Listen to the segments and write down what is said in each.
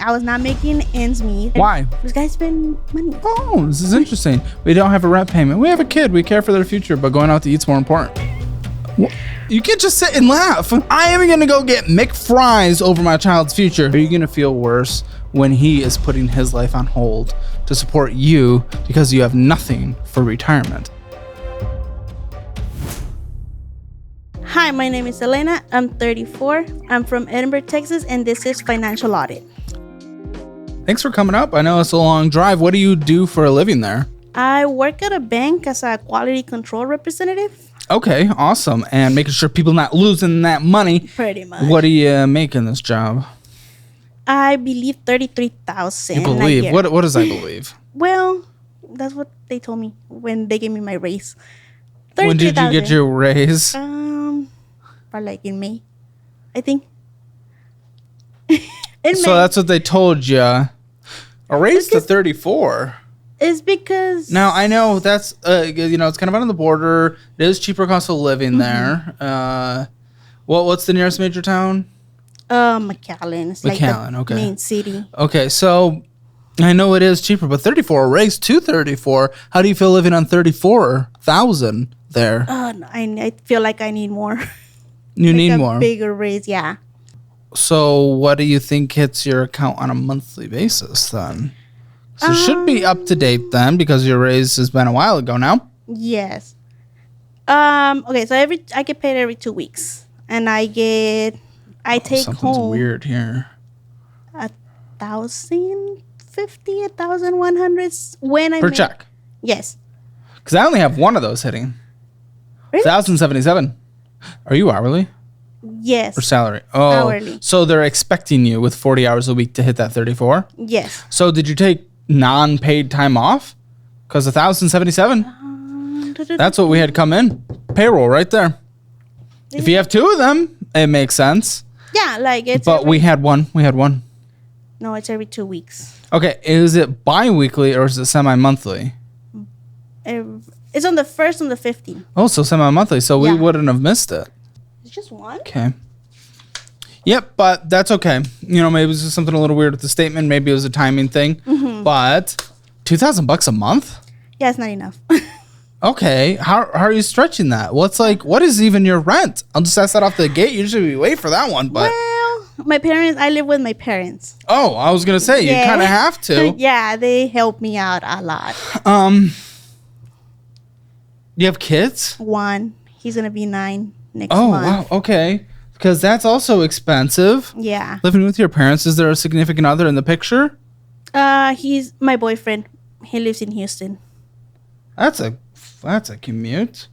I was not making ends meet. Why? This guy spend money. Oh, this is interesting. We don't have a rent payment. We have a kid. We care for their future, but going out to eat's more important. You can't just sit and laugh. I am going to go get McFries over my child's future. Are you going to feel worse when he is putting his life on hold to support you because you have nothing for retirement? Hi, my name is Elena. I'm 34. I'm from Edinburgh, Texas, and this is Financial Audit. Thanks for coming up. I know it's a long drive. What do you do for a living there? I work at a bank as a quality control representative. Okay, awesome. And making sure people not losing that money. Pretty much. What do you make in this job? I believe $33,000. You believe? What does I believe? Well, that's what they told me when they gave me my raise. When did you get your raise? Probably like in May, I think. So that's what they told you. A raise to 34. It's because now I know that's it's kind of on the border. It is cheaper cost of living there. What's the nearest major town? McAllen. It's McAllen, like the okay. main city. Okay, so I know it is cheaper, but 34 a raise to 34. How do you feel living on 34,000 there? No, I feel like I need more. You like need a more. Bigger raise, yeah. So what do you think hits your account on a monthly basis then? So it should be up to date then because your raise has been a while ago now. Yes. Okay, so I get paid every 2 weeks, and I take Something's home weird here. 1,050, 1,100 when I Per check. Yes. Because I only have one of those hitting. Really? 1,077. Are you hourly? Yes. Or salary? Oh, hourly. So they're expecting you with 40 hours a week to hit that 34? Yes. So did you take non-paid time off? Because 1,077, that's what we had come in. Payroll right there. If you have two of them, it makes sense. Yeah, like it's. But we had one. No, it's every 2 weeks. Okay, is it bi-weekly or is it semi-monthly? It's on the 1st and the 15th. Oh, so semi-monthly. So we wouldn't have missed it. It's just one? Okay. Yep, but that's okay. Maybe it was just something a little weird with the statement. Maybe it was a timing thing. Mm-hmm. But $2,000 a month? Yeah, it's not enough. Okay. How are you stretching that? What is even your rent? I'll just ask that off the gate. Usually we wait for that one, but... Well, I live with my parents. Oh, I was going to say, you kind of have to. Yeah, they help me out a lot. You have kids? One. He's going to be 9 next month. Oh, wow. Okay. Because that's also expensive. Yeah. Living with your parents, is there a significant other in the picture? He's my boyfriend. He lives in Houston. That's a commute.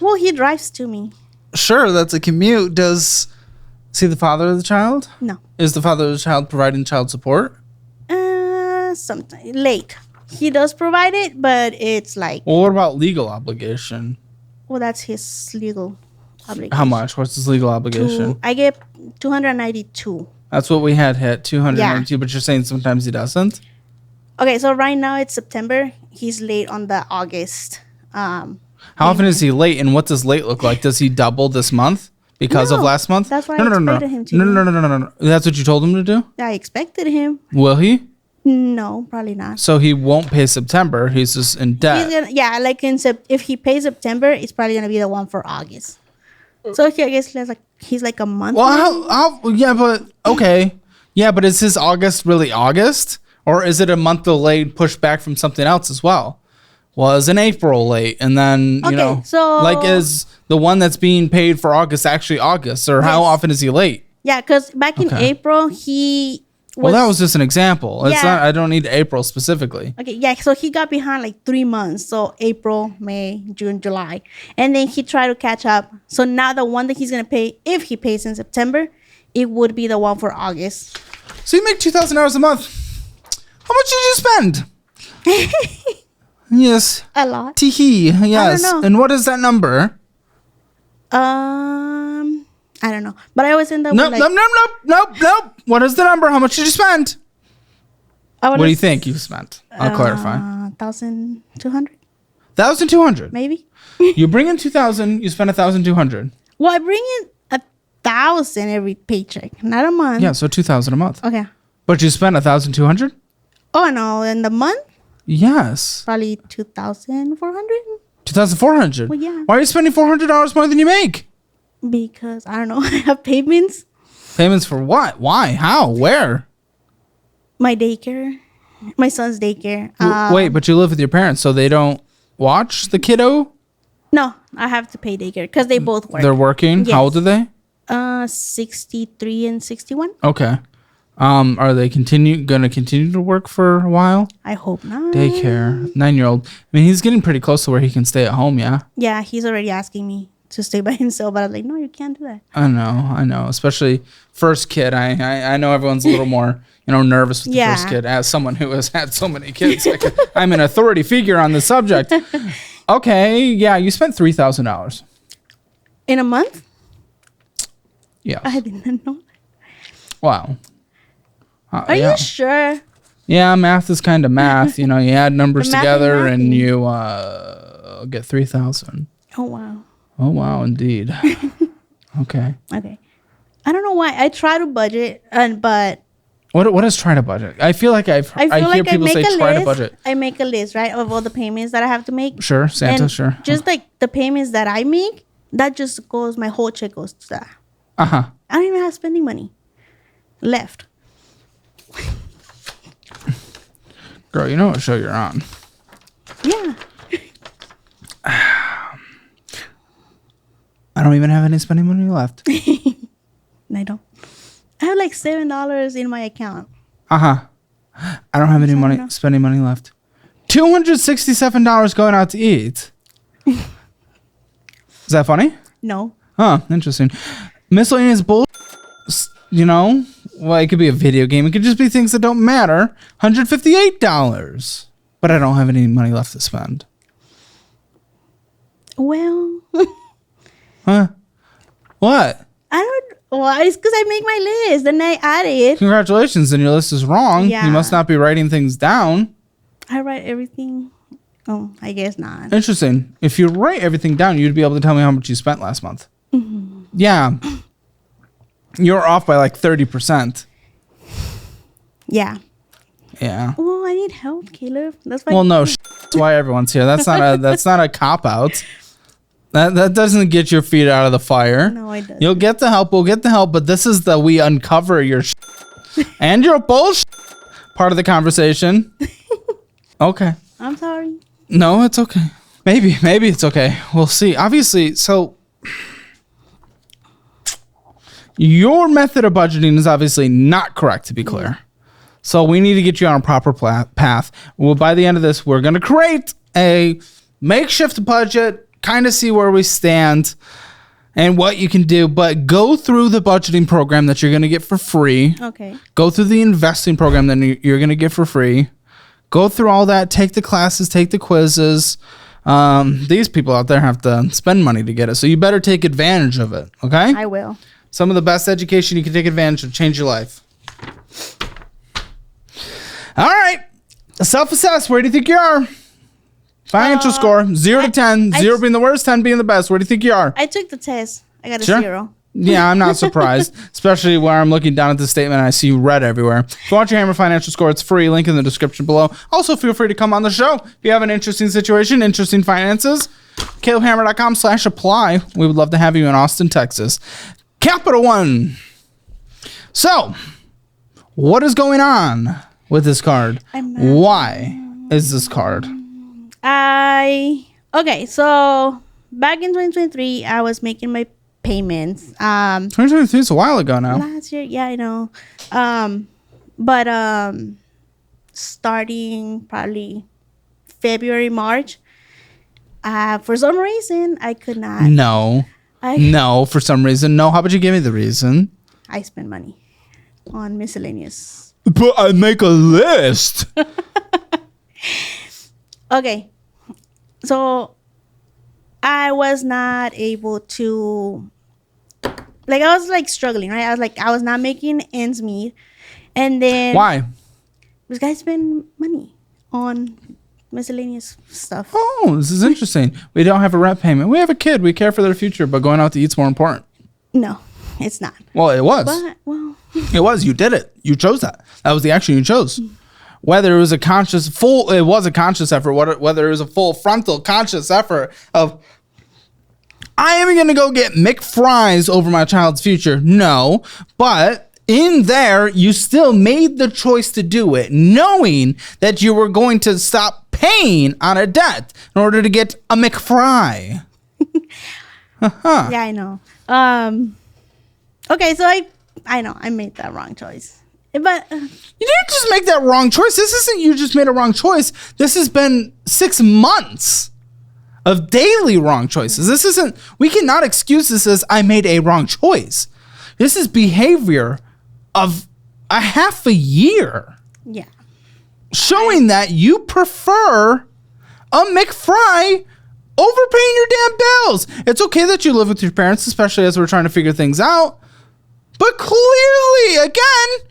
Well, he drives to me. Sure, that's a commute. Is he the father of the child? No. Is the father of the child providing child support? Sometimes late. He does provide it, but it's like... Well, what about legal obligation? Well, that's his legal obligation. How much? What's his legal obligation? I get 292. That's what we had hit, 292, but you're saying sometimes he doesn't? Okay, so right now it's September. He's late on the August. How often is he late, and what does late look like? Does he double this month because of last month? That's why I expected him to. No. That's what you told him to do? I expected him. Will he? No, probably not. So he won't pay September. He's just in debt. If he pays September, it's probably gonna be the one for August. So I guess he's like a month. Well, okay. Yeah, but is his August really August? Or is it a month delayed pushed back from something else as well? Was in April late, and then, is the one that's being paid for August actually August? Or how often is he late? Yeah, because back in April, he... Well, that was just an example. It's not. I don't need April specifically. Okay, yeah. So he got behind like 3 months. So April, May, June, July, and then he tried to catch up. So now the one that he's gonna pay, if he pays in September, it would be the one for August. So you make $2,000 a month. How much did you spend? Yes. A lot. Teehee. Yes. I don't know. And what is that number? I don't know. But I always end up Nope. What is the number? How much did you spend? What do you think you spent? I'll clarify. 1,200. 1,200. Maybe. You bring in 2,000. You spend 1,200. Well, I bring in 1,000 every paycheck, not a month. Yeah, so 2,000 a month. Okay. But you spent 1,200? Oh no, in the month Yes. probably 2,400 2,400. Well, yeah. Why are you spending $400 more than you make? because I don't know. I have payments. Payments for what? Why? How? Where? My daycare, my son's daycare. Wait, but you live with your parents, so they don't watch the kiddo? No, I have to pay daycare because they both work. They're working? Yes. How old are they? 63 and 61. Okay. Are they gonna continue to work for a while? I hope not. Daycare, 9-year-old. I mean, he's getting pretty close to where he can stay at home. Yeah. Yeah, he's already asking me to stay by himself, but I was like, no, you can't do that. I know. Especially first kid. I know everyone's a little more nervous with the first kid. As someone who has had so many kids, I'm an authority figure on the subject. Okay, yeah, you spent $3,000 In a month? Yeah. I didn't know. Wow. Are you sure? Yeah, math is kind of math. You add numbers The together and mathing. you get 3,000. Oh wow. Oh wow, indeed. Okay. Okay. I don't know why I try to budget, but What is try to budget? I feel like I hear people say try to budget. I make a list, right, of all the payments that I have to make. Sure, Santa, And sure. Just like the payments that I make, that just goes. My whole check goes to that. Uh-huh. I don't even have spending money left. Girl, you know what show you're on. Yeah. I don't even have any spending money left. I don't. I have like $7 in my account. Uh-huh. I don't have any money spending money left. $267 going out to eat. Is that funny? No. Huh, interesting. Miscellaneous bull, well, it could be a video game. It could just be things that don't matter. $158. But I don't have any money left to spend. Well, Huh? What? I don't. Well, it's because I make my list and I add it. Congratulations, then your list is wrong. Yeah. You must not be writing things down. I write everything. Oh, I guess not. Interesting. If you write everything down, you'd be able to tell me how much you spent last month. Mm-hmm. Yeah. You're off by like 30%. Yeah. Yeah. Well, I need help, Caleb. That's why. Well, no, that's why everyone's here. That's not a cop out. That doesn't get your feet out of the fire. No, it doesn't. You'll get the help. We'll get the help. But this is we uncover your and your bullshit part of the conversation. Okay. I'm sorry. No, it's okay. Maybe it's okay. We'll see. Obviously, so your method of budgeting is obviously not correct, to be clear. So we need to get you on a proper path. Well, by the end of this, we're going to create a makeshift budget, kind of see where we stand and what you can do, but go through the budgeting program that you're going to get for free. Okay. Go through the investing program that you're going to get for free. Go through all that, take the classes, take the quizzes. These people out there have to spend money to get it, so you better take advantage of it, okay? I will. Some of the best education you can take advantage of, change your life. All right. Self-assess. Where do you think you are? Financial score, 0 to 10. 0 being the worst, 10 being the best. Where do you think you are? I took the test. I got a Sure. 0. Yeah, I'm not surprised, especially where I'm looking down at the statement and I see red everywhere. If you want your Hammer Financial Score, it's free. Link in the description below. Also, feel free to come on the show. If you have an interesting situation, interesting finances, calebhammer.com/apply. We would love to have you in Austin, Texas. Capital One. So, what is going on with this card? Why is this card? Okay, so back in 2023, I was making my payments. 2023 is a while ago now. Last year, yeah, I know. But starting probably February, March, for some reason, I could not. No. No, for some reason. No, how about you give me the reason? I spend money on miscellaneous. But I make a list. Okay, so I was not able to, I was struggling, right? I was not making ends meet. And then Why? because I spend money on miscellaneous stuff. Oh, this is interesting. We don't have a rent payment. We have a kid. We care for their future, but going out to eat's more important. No. it's not. Well, it was. But, well. It was. You did it. You chose that. That was the action you chose. Whether it was a conscious effort, whether it was a full frontal conscious effort of, I am going to go get McFries over my child's future. No, but in there, you still made the choice to do it, knowing that you were going to stop paying on a debt in order to get a McFry. Yeah, I know. Okay, so I know I made that wrong choice. But you didn't just make that wrong choice. This isn't you just made a wrong choice. This has been 6 months of daily wrong choices. This isn't, we cannot excuse this as I made a wrong choice. This is behavior of a half a year. Yeah. Showing that you prefer a McFry over paying your damn bills. It's okay that you live with your parents, especially as we're trying to figure things out. But clearly, again,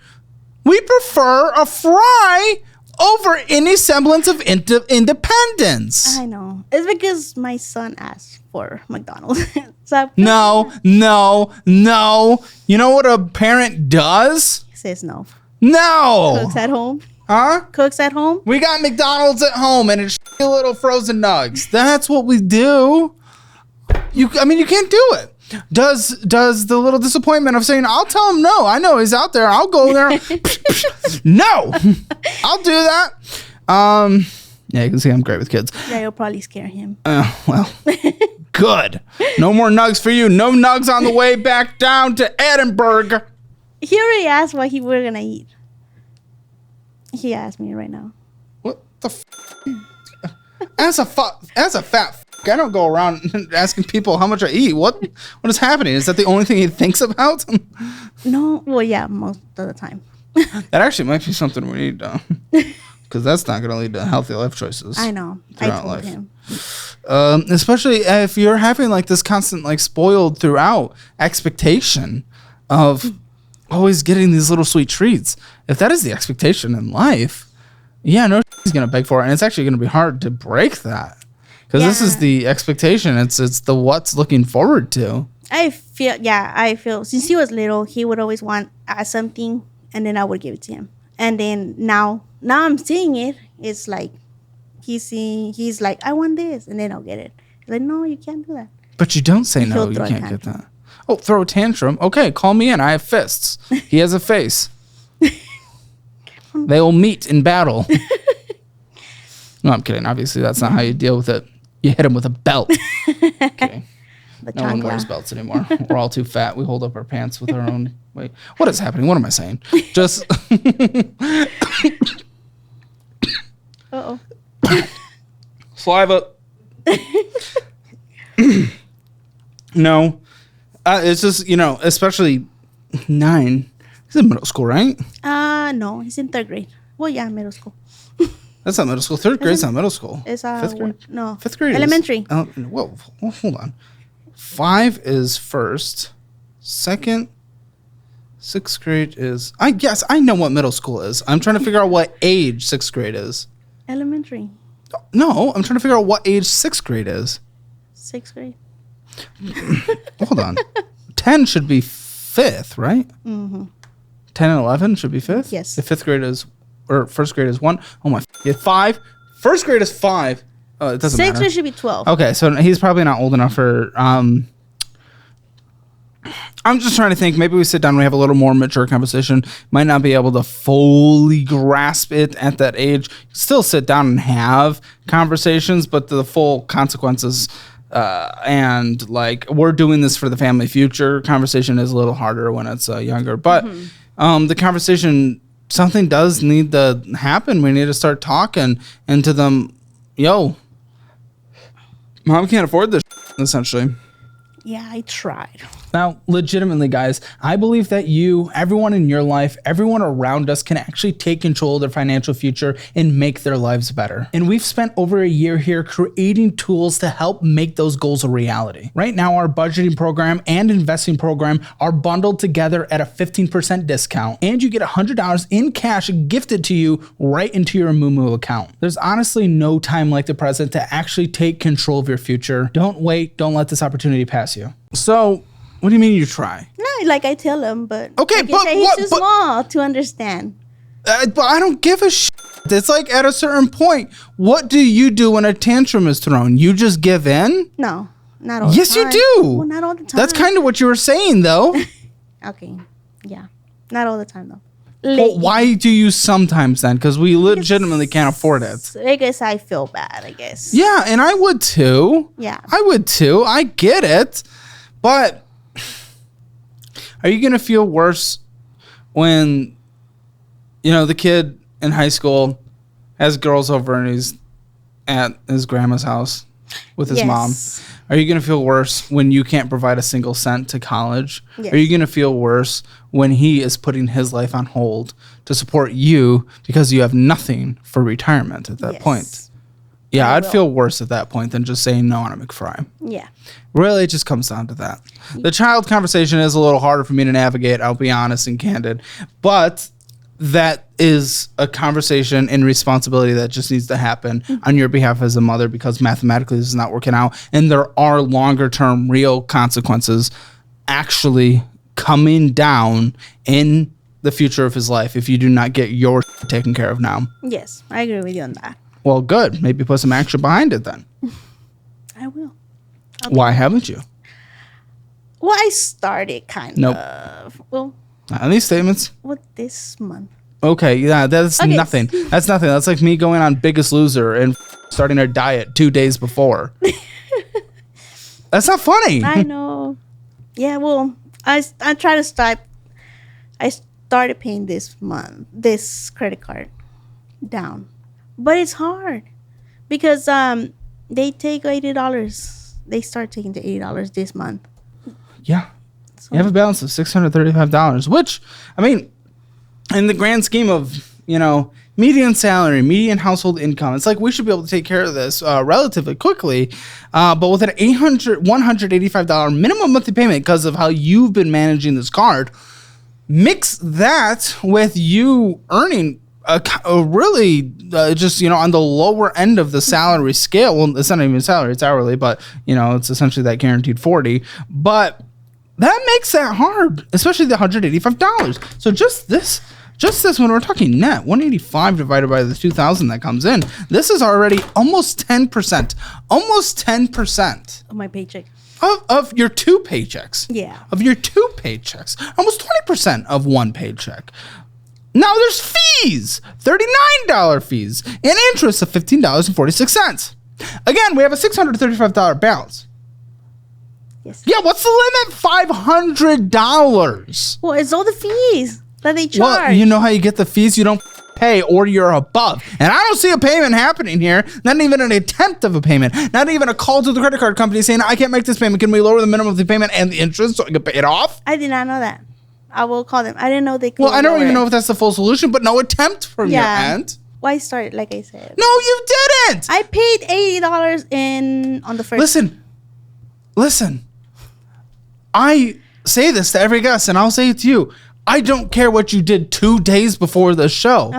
we prefer a fry over any semblance of independence. I know. It's because my son asked for McDonald's. So No. You know what a parent does? he says no. No. Cooks at home. Huh? Cooks at home. We got McDonald's at home and it's little frozen nugs. That's what we do. You can't do it. Does the little disappointment of saying, I'll tell him no. I know he's out there. I'll go there. No. I'll do that. Yeah, you can see I'm great with kids. Yeah, you'll probably scare him. Well, good. No more nugs for you. No nugs on the way back down to Edinburgh. He already asked what he were gonna eat. He asked me right now. What the As a fat I don't go around asking people how much I eat. What is happening? Is that the only thing he thinks about? No. Well, yeah, most of the time. That actually might be something we need to, because that's not going to lead to healthy life choices. I know. I told him. Especially if you're having like this constant like spoiled throughout expectation of always getting these little sweet treats. If that is the expectation in life, yeah, no, he's going to beg for it, and it's actually going to be hard to break that. Because this is the expectation. It's the what's looking forward to. I feel since he was little, he would always want something, and then I would give it to him. And then now I'm seeing it. It's like he's like, I want this, and then I'll get it. He's like, no, you can't do that. But you don't say no. You can't get that. Oh, throw a tantrum. Okay, call me in. I have fists. He has a face. They will meet in battle. No, I'm kidding. Obviously, that's not how you deal with it. You hit him with a belt. Okay. No one wears belts anymore. We're all too fat. We hold up our pants with our own. Wait, what is happening? What am I saying? Just. Uh-oh. Saliva. No. It's just, especially 9. He's in middle school, right? No, he's in 3rd grade. Well, yeah, middle school. That's not middle school. 3rd grade's not middle school. It's 5th grade. No, 5th grade. Elementary. Whoa, hold on. 5 is 1st. 2nd. 6th grade is. I guess I know what middle school is. I'm trying to figure out what age 6th grade is. Elementary. No, I'm trying to figure out what age 6th grade is. 6th grade. Hold on. 10 should be 5th, right? Mm-hmm. 10 and 11 should be 5th? Yes. If 5th grade is, or 1st grade is 1. Oh my, 5. 1st grade is 5. Oh, it doesn't matter. 6th grade should be 12. Okay, so he's probably not old enough for, I'm just trying to think, maybe we sit down and we have a little more mature conversation. Might not be able to fully grasp it at that age. Still sit down and have conversations, but the full consequences and like we're doing this for the family future conversation is a little harder when it's younger. But the conversation, something does need to happen. We need to start talking into them. Yo, mom can't afford this essentially. Yeah, I tried. Now, legitimately, guys, I believe that you, everyone in your life, everyone around us can actually take control of their financial future and make their lives better. And we've spent over a year here creating tools to help make those goals a reality. Right now, our budgeting program and investing program are bundled together at a 15% discount, and you get $100 in cash gifted to you right into your Moomoo account. There's honestly no time like the present to actually take control of your future. Don't wait. Don't let this opportunity pass you. So, what do you mean you try? No, like I tell him, but Okay, like but he's too small to understand. But I don't give a shit. It's like at a certain point, what do you do when a tantrum is thrown? You just give in? No, not all the time. Yes, you do. Well, not all the time. That's kind of what you were saying, though. Okay, yeah, not all the time though. Well, why do you sometimes then? Because we legitimately can't afford it. I guess I feel bad, I guess. Yeah, and I would too. Yeah. I would too. I get it. But are you going to feel worse when, the kid in high school has girls over and he's at his grandma's house with his mom? Are you going to feel worse when you can't provide a single cent to college? Yes. Are you going to feel worse when he is putting his life on hold to support you because you have nothing for retirement at that point? Yeah, I'd feel worse at that point than just saying no on a McFry. Yeah. Really, it just comes down to that. The child conversation is a little harder for me to navigate, I'll be honest and candid. But that is a conversation and responsibility that just needs to happen on your behalf as a mother, because mathematically this is not working out. And there are longer term real consequences actually coming down in the future of his life if you do not get your taken care of now. Yes, I agree with you on that. Well, good. Maybe put some action behind it then. I will. Why haven't you? Well, I started kind of. Well, not these statements. what this month? Okay, yeah, that's nothing. That's nothing. That's like me going on Biggest Loser and starting a diet 2 days before. That's not funny. I know. Yeah, well, I try to start. I started paying this credit card down, but it's hard because they take $80. They start taking the $80 this month. Yeah, you have a balance of $635, which, I mean, in the grand scheme of, median salary, median household income, it's like we should be able to take care of this relatively quickly. But with an $185 minimum monthly payment because of how you've been managing this card, mix that with you earning a really just, on the lower end of the salary scale. Well, it's not even salary, it's hourly, but, it's essentially that guaranteed 40. But that makes that hard, especially the $185. So just this, when we're talking net, 185 divided by the 2,000 that comes in, this is already almost 10%. Almost 10% Of my paycheck. of your two paychecks. Yeah. Of your two paychecks. Almost 20% of one paycheck. Now there's fees, $39 fees, and interest of $15.46. Again, we have a $635 balance. Yes. Yeah, what's the limit? $500. Well, it's all the fees that they charge. Well, you know how you get the fees? You don't pay or you're above. And I don't see a payment happening here. Not even an attempt of a payment. Not even a call to the credit card company saying, I can't make this payment. Can we lower the minimum of the payment and the interest so I can pay it off? I did not know that. I will call them. I didn't know they could. Well, I don't even know if that's the full solution, but no attempt from your end. Why start, like I said? No, you didn't. I paid $80 on the first. Listen. I say this to every guest, and I'll say it to you. I don't care what you did 2 days before the show.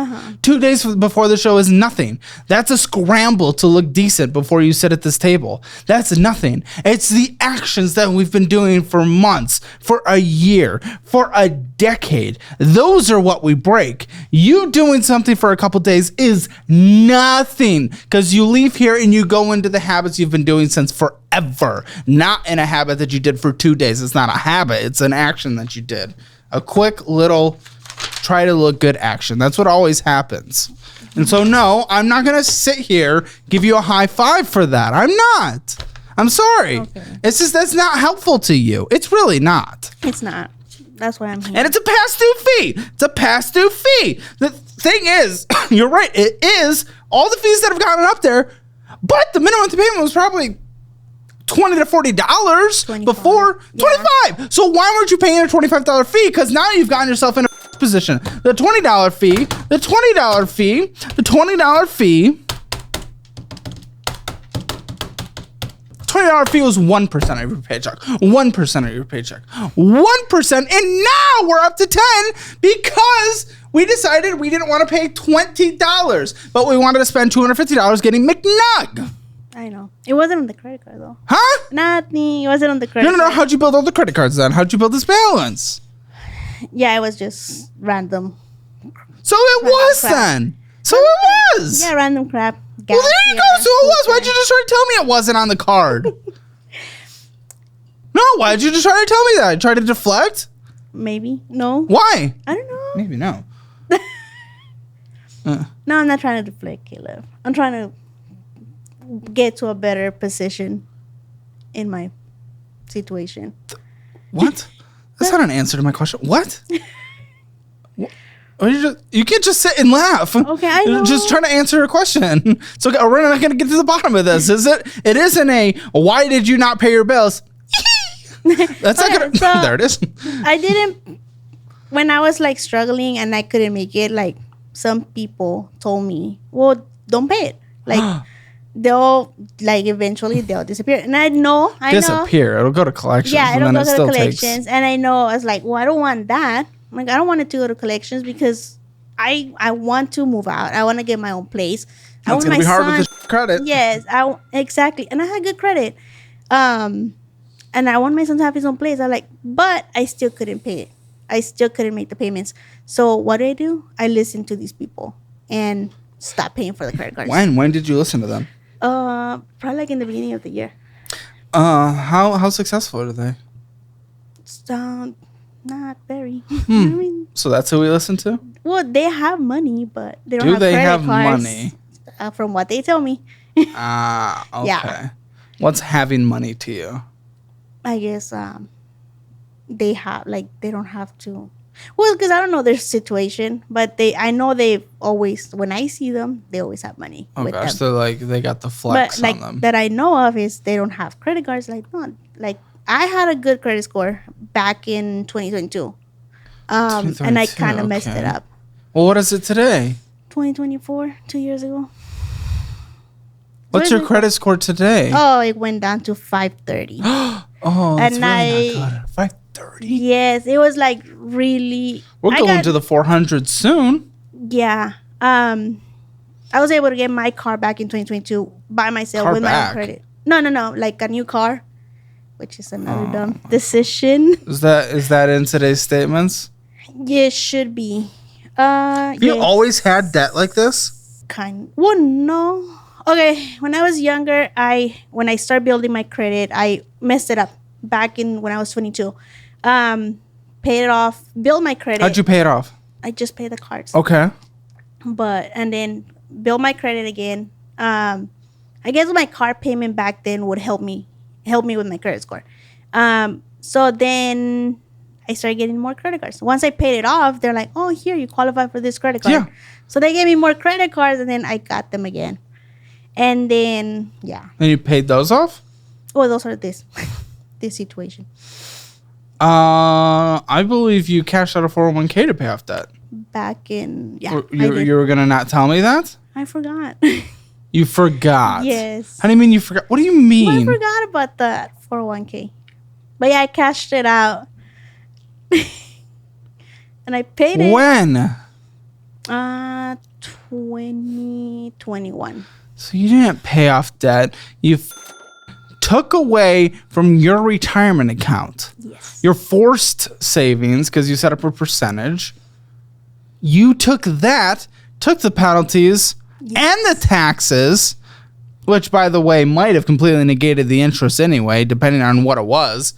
2 days before the show is nothing. That's a scramble to look decent before you sit at this table. That's nothing. It's the actions that we've been doing for months, for a year, for a decade. Those are what we break. You doing something for a couple days is nothing, because you leave here and you go into the habits you've been doing since forever, not in a habit that you did for 2 days. It's not a habit. It's an action that you did. A quick little try to look good action. That's what always happens. And so, no, I'm not going to sit here, give you a high five for that. I'm not. I'm sorry. Okay. It's just, that's not helpful to you. It's really not. It's not. That's why I'm here. And it's a past due fee. It's a past due fee. The thing is, you're right. It is all the fees that have gotten up there, but the minimum payment was probably $20 to $40 before. Yeah. $25. So why weren't you paying a $25 fee? Because now you've gotten yourself in a position. The $20 fee, the $20 fee, the $20 fee. $20 fee was 1% of your paycheck. 1% of your paycheck. 1%. And now we're up to 10 because we decided we didn't want to pay $20, but we wanted to spend $250 getting McNug. I know. It wasn't on the credit card, though. Huh? Nothing. It wasn't on the credit No. card. How'd you build all the credit cards then? How'd you build this balance? Yeah, it was just random. So it was crap. then. So it was. Yeah, random crap. Well, there you go. So it was. Why'd you just try to tell me it wasn't on the card? No, why'd you just try to tell me that? Try to deflect? Maybe. No. Why? I don't know. Maybe no. No, I'm not trying to deflect, Caleb. I'm trying to get to a better position in my situation. What? That's not an answer to my question. What? You can't just sit and laugh. Okay, I know. Just trying to answer a question. So we're not going to get to the bottom of this, is it? It isn't a, why did you not pay your bills? That's not going to, there it is. I didn't, when I was like struggling and I couldn't make it, like some people told me, well, don't pay it. Like they'll, like eventually they'll disappear. And I know. Disappear. It'll go to collections. Yeah, it'll and go then to it the still collections. takes. And I know, I was like, well, I don't want that. Like, I don't want it to go to collections because I want to move out. I want to get my own place. I It's want going to my be hard son, with the credit. Yes, exactly. And I had good credit. And I want my son to have his own place. I like, but I still couldn't pay it. I still couldn't make the payments. So what do? I listened to these people and stopped paying for the credit cards. When did you listen to them? Probably like in the beginning of the year. How successful are they? Not very. I mean, So that's who we listen to? well, they have money, but they don't Do have they credit have cards. money? From what they tell me. Okay. Yeah. What's having money to you? I guess they have, like, they don't have to. Well, because I don't know their situation, but I know they've always, when I see them, they always have money Oh with gosh, them. so like they got the flex But like on them. that I know of is they don't have credit cards. Like, no, like I had a good credit score back in 2022, and I kind of messed it up. Well, what is it today? 2024, 2 years ago. What's your credit score today? Oh, it went down to 530. Oh, that's and really not good. 530. Yes, it was like really. We're going to the 400 soon. Yeah. I was able to get my car back in 2022 by myself Car with back? my own credit. No, like a new car, which is another dumb decision. Is that in today's statements? Yeah, it should be. You always had debt like this? Well, no. Okay, when I was younger, when I started building my credit, I messed it up back when I was 22. Paid it off, build my credit. How'd you pay it off? I just paid the cards. Okay. And then build my credit again. I guess my car payment back then would help me with my credit score. So then I started getting more credit cards. Once I paid it off, they're like, "Oh, here, you qualify for this credit card." Yeah. So they gave me more credit cards, and then I got them again. And then, yeah. And you paid those off? Oh, those are this situation. I believe you cashed out a 401k to pay off debt. Back in, yeah. You were gonna not tell me that? I forgot. You forgot. Yes. How do you mean you forgot? What do you mean? Well, I forgot about that 401k. But yeah, I cashed it out. And I paid it. When? 2021. So you didn't pay off debt. You took away from your retirement account. Yes. Your forced savings, because you set up a percentage. You took that, took the penalties and the taxes, which, by the way, might have completely negated the interest anyway, depending on what it was.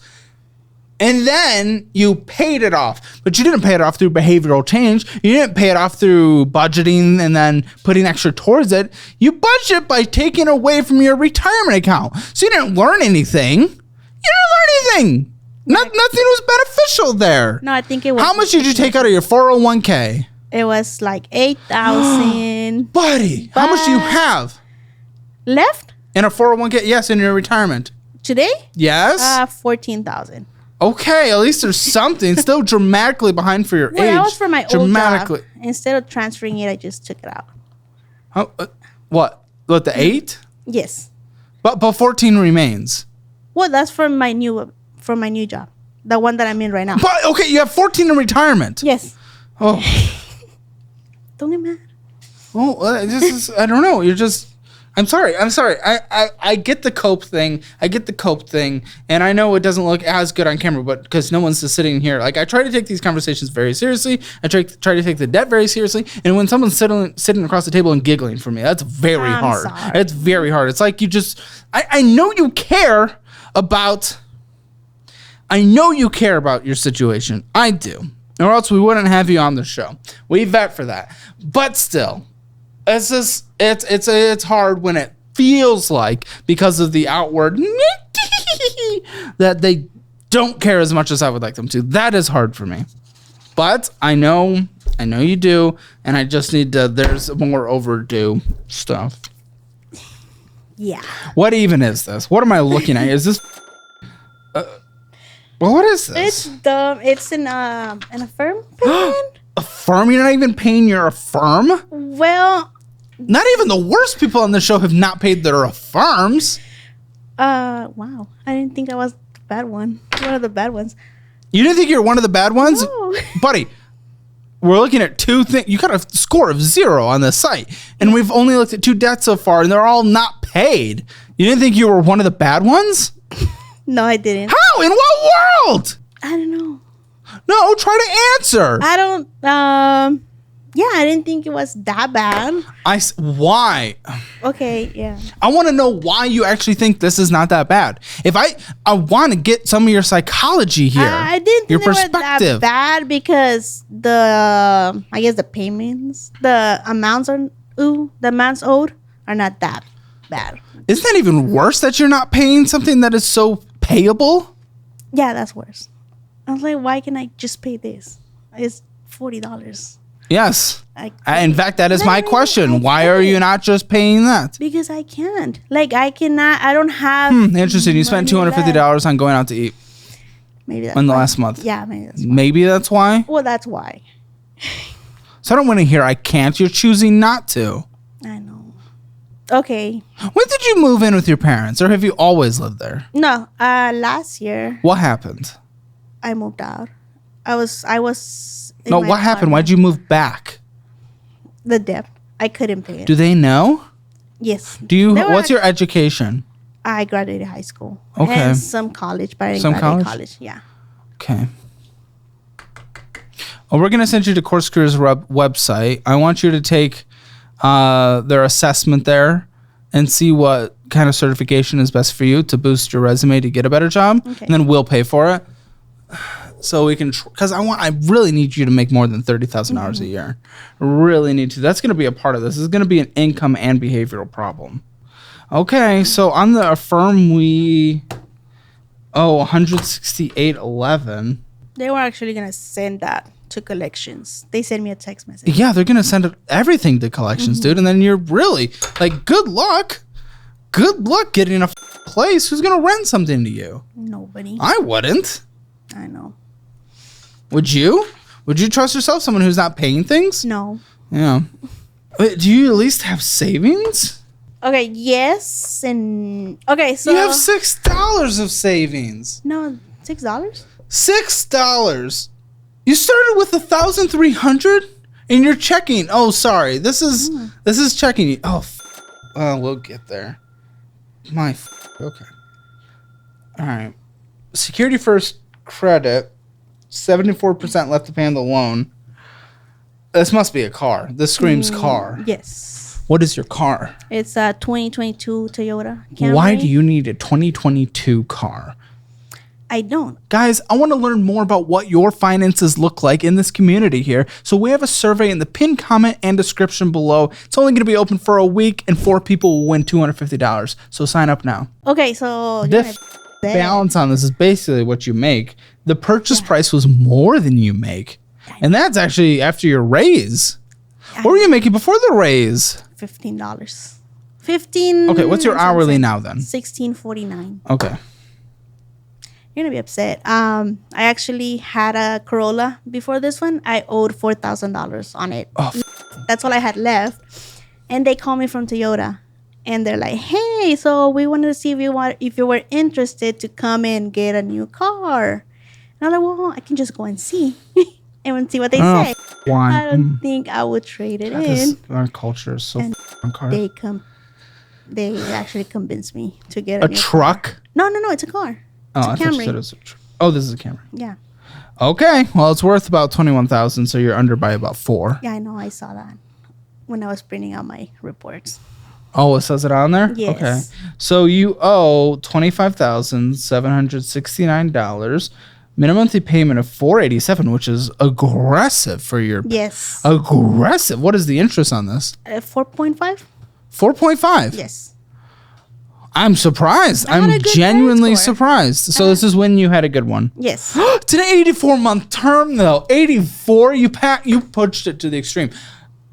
And then you paid it off. But you didn't pay it off through behavioral change. You didn't pay it off through budgeting and then putting extra towards it. You budget by taking away from your retirement account. So you didn't learn anything. You didn't learn anything. Nothing was beneficial there. No, I think it was. How much did you take out of your 401k? It was like 8,000 Buddy, how much do you have left in a 401k? Yes, in your retirement. today. Yes. 14,000. Okay, at least there's something. Still dramatically behind for your age. Well, that was for my old dramatically. job. Instead of transferring it, I just took it out. How, what? What, the 8? Yes. But 14 remains. Well, that's for my new job, the one that I'm in right now. But okay, you have 14 in retirement. Yes. Oh. Don't get mad. Well, this is, I don't know. You're just, I'm sorry. I get the cope thing. And I know it doesn't look as good on camera, but because no one's just sitting here. Like, I try to take these conversations very seriously. I try to take the debt very seriously. And when someone's sitting across the table and giggling for me, that's very hard. Sorry. It's very hard. It's like you just, I know you care about your situation. I do. Or else we wouldn't have you on the show. We vet for that. But still, it's just, it's hard when it feels like, because of the outward that they don't care as much as I would like them to. That is hard for me. But I know you do, and I just need to, there's more overdue stuff. Yeah. What even is this? What am I looking at? Is this what is this? It's dumb. It's an affirm payment. A firm? You're not even paying your affirm? Well, not even the worst people on the show have not paid their affirms. Wow. I didn't think I was the bad one. One of the bad ones. You didn't think you're one of the bad ones? No. Buddy, we're looking at two things. You got a score of 0 on this site. And we've only looked at 2 debts so far, and they're all not paid. You didn't think you were one of the bad ones? No, I didn't. How? In what world? I don't know. No, try to answer. I don't, yeah, I didn't think it was that bad. Why? Okay, yeah. I want to know why you actually think this is not that bad. If I want to get some of your psychology here. I didn't think your they were perspective. that bad because I guess the payments, the amounts owed are not that bad. Isn't that even worse that you're not paying something that is so payable? Yeah, that's worse. I was like, why can I just pay this? It's $40. Yes. In fact, that is my question. Why are you not just paying that? Because I can't. Like, I cannot. I don't have. Interesting. You spent $250 on going out to eat. Maybe that's in the why. last month. Yeah, maybe that's why. Maybe that's why. Well, that's why. So I don't want to hear I can't. You're choosing not to. I know. Okay. When did you move in with your parents, or have you always lived there? No. Last year. What happened? I moved out. I was. No, what happened? Why'd you move back? The debt. I couldn't pay it. Do they know? Yes. What's your education? I graduated high school. Okay. And some college, but I didn't graduate college. Yeah. Okay. Well, we're gonna send you to Course Careers website. I want you to take their assessment there and see what kind of certification is best for you to boost your resume to get a better job, and then we'll pay for it. So we can, because I really need you to make more than $30,000 a year. Really need to. That's going to be a part of this. This is going to be an income and behavioral problem. Okay, so on the Affirm, we owe $168.11. They were actually going to send that to collections. They sent me a text message. Yeah, they're going to send everything to collections, dude. And then you're really, like, good luck. Good luck getting a place. Who's going to rent something to you? Nobody. I wouldn't. I know. Would you? Would you trust yourself, someone who's not paying things? No. Yeah. Wait, do you at least have savings? Okay, yes. And okay, so you have $6 of savings. No, $6? $6. You started with 1,300 and you're checking. Oh, sorry. This is checking. Oh, we'll get there. Okay. All right. Security First credit, 74% left to pay on the loan. This must be a car. This screams car. Yes. What is your car? It's a 2022 Toyota Camry. Why do you need a 2022 car? I don't. Guys, I want to learn more about what your finances look like in this community here. So we have a survey in the pinned comment and description below. It's only going to be open for a week, and 4 people will win $250. So sign up now. Okay, so The balance on this is basically what you make. The purchase price was more than you make. And that's actually after your raise. What were you making before the raise? $15. 15. Okay, what's your hourly now then? $16.49. Okay. You're gonna be upset. I actually had a Corolla before this one. I owed $4,000 on it. Oh, that's all I had left. And they called me from Toyota, and they're like, "Hey, so we wanted to see if you were interested to come and get a new car." And I'm like, "Well, I can just go and see and see what they say." I don't think I would trade it in. Our culture is so car. They come they actually convinced me to get A new truck? car. No, it's a car. Oh, It's I a thought you Camry. said it was a truck. Oh, this is a Camry. Yeah. Okay. Well, it's worth about $21,000, so you're under by about $4,000. Yeah, I know. I saw that when I was printing out my reports. Oh, it says it on there? Yes. Okay. So you owe $25,769. Minimum monthly payment of $487, which is aggressive for your... Yes. Aggressive. What is the interest on this? 4.5? 4.5? Yes. I'm surprised. I had I'm a good genuinely credit score. surprised. So this is when you had a good one. Yes. It's an 84-month term, though. 84? You pushed it to the extreme.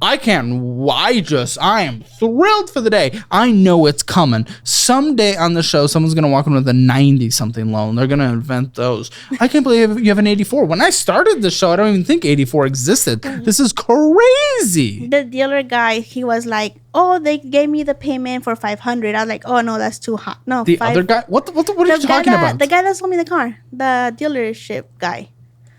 I am thrilled for the day. I know it's coming. Someday on the show, someone's going to walk in with a 90-something loan. They're going to invent those. I can't believe you have an 84. When I started the show, I don't even think 84 existed. This is crazy. The dealer guy, he was like, "Oh, they gave me the payment for $500." I was like, "Oh no, that's too hot." No, The other guy? What are you talking about? The guy that sold me the car, the dealership guy.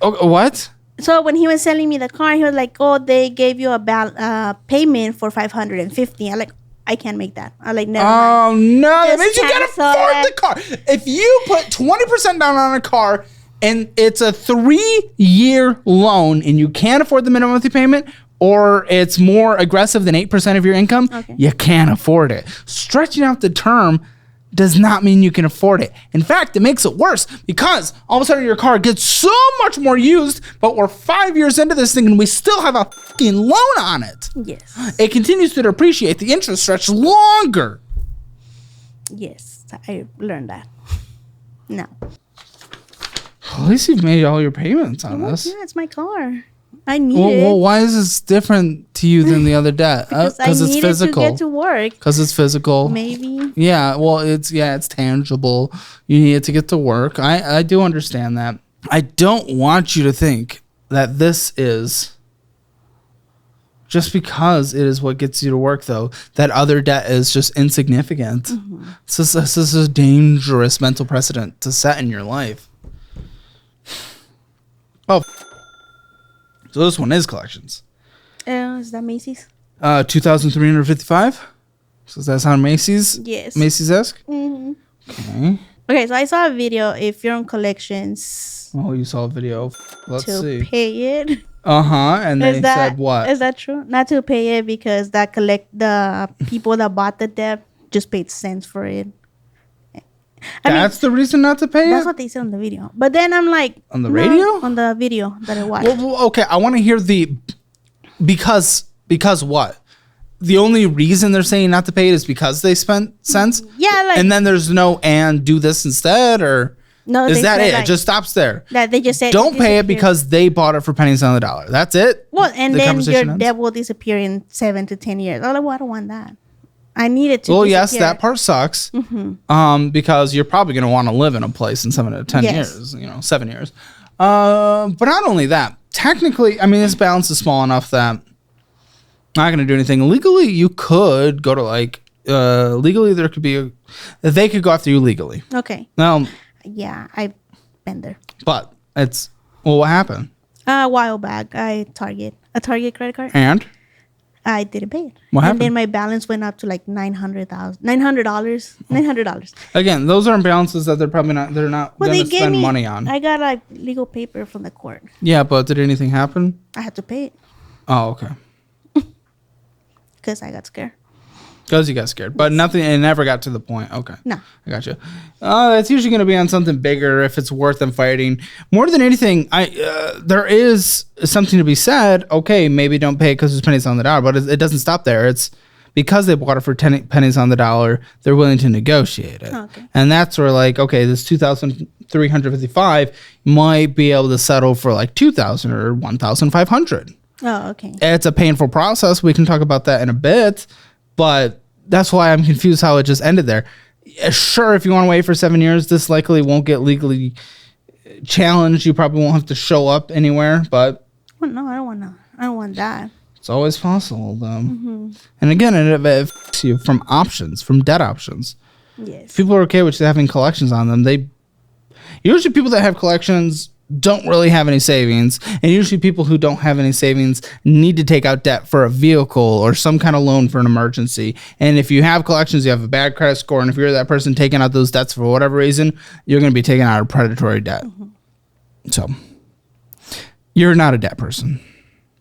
Oh, what? So when he was selling me the car, he was like, "Oh, they gave you a payment for $550." I'm like, "I can't make that." I'm like, "Never mind." Oh no, that Just means you can't cancel afford it. the car. If you put 20% down on a car and it's a 3-year loan and you can't afford the minimum monthly payment, or it's more aggressive than 8% of your income, Okay. you can't afford it. Stretching out the term does not mean you can afford it. In fact, it makes it worse because all of a sudden your car gets so much more used, but we're 5 years into this thing and we still have a fucking loan on it. Yes. It continues to depreciate. The interest stretch longer. Yes, I learned that. No. At least you've made all your payments on this. Yeah, it's my car. I need Well, it. why is this different to you than the other debt? Because I it's need physical. it to get to work. Because it's physical. Maybe. Yeah, well, it's tangible. You need it to get to work. I do understand that. I don't want you to think that this is just because it is what gets you to work, though. That other debt is just insignificant. Mm-hmm. This is a dangerous mental precedent to set in your life. Oh, so this one is collections. Is that Macy's? 2,355. So does that sound Macy's? Yes. Macy's-esque? Mm-hmm. Okay. Okay, so I saw a video. If you're on collections, Oh, you saw a video. Let's to see. pay it. And they Is that, said what? Is that true? Not to pay it because the people that bought the debt just paid cents for it. That's the reason not to pay That's it? what they said on the video. But then I'm like, On the no, radio? on the video that I watched. Well, okay, I want to hear the... Because what? The only reason they're saying not to pay it is because they spent cents? Yeah, like... And then there's no and do this instead? Or no, is they that said, it? like, It just stops there. that they just said... Don't pay it disappeared. because they bought it for pennies on the dollar. That's it? Well, and The then conversation your ends? debt will disappear in 7 to 10 years. I'm like, well, I don't want that. I need it to Well, disappear. yes, that part sucks. Because you're probably going to want to live in a place in 7 to 10 Yes. years, 7 years. But not only that, technically, I mean, this balance is small enough that not going to do anything. Legally, you could go to legally, there could be they could go after you legally. Okay. Now, Yeah, I've been there. but what happened? A while back, a Target credit card. And? I didn't pay it. What happened? And then my balance went up to like $900. Again, those are imbalances that they're not Well, going they to gave spend me money on. I got like legal paper from the court. Yeah, but did anything happen? I had to pay it Oh, okay. because I got scared. Because you got scared, but nothing. It never got to the point. Okay, No. I got you. It's usually going to be on something bigger if it's worth them fighting. More than anything, there is something to be said. Okay, maybe don't pay because there's pennies on the dollar, but it doesn't stop there. It's because they bought it for 10 pennies on the dollar. They're willing to negotiate it, Okay. and that's where like okay, this 2,355 might be able to settle for like 2,000 or 1,500. Oh, okay. It's a painful process. We can talk about that in a bit, but that's why I'm confused how it just ended there. Sure, if you want to wait for 7 years, this likely won't get legally challenged. You probably won't have to show up anywhere, but Well, no, I don't want that. it's always possible, though. And again, it affects you from debt options. Yes. If people are okay with having collections on them, usually people that have collections, don't really have any savings. And usually people who don't have any savings need to take out debt for a vehicle or some kind of loan for an emergency. And if you have collections, you have a bad credit score. And if you're that person taking out those debts for whatever reason, you're going to be taking out a predatory debt. So you're not a debt person.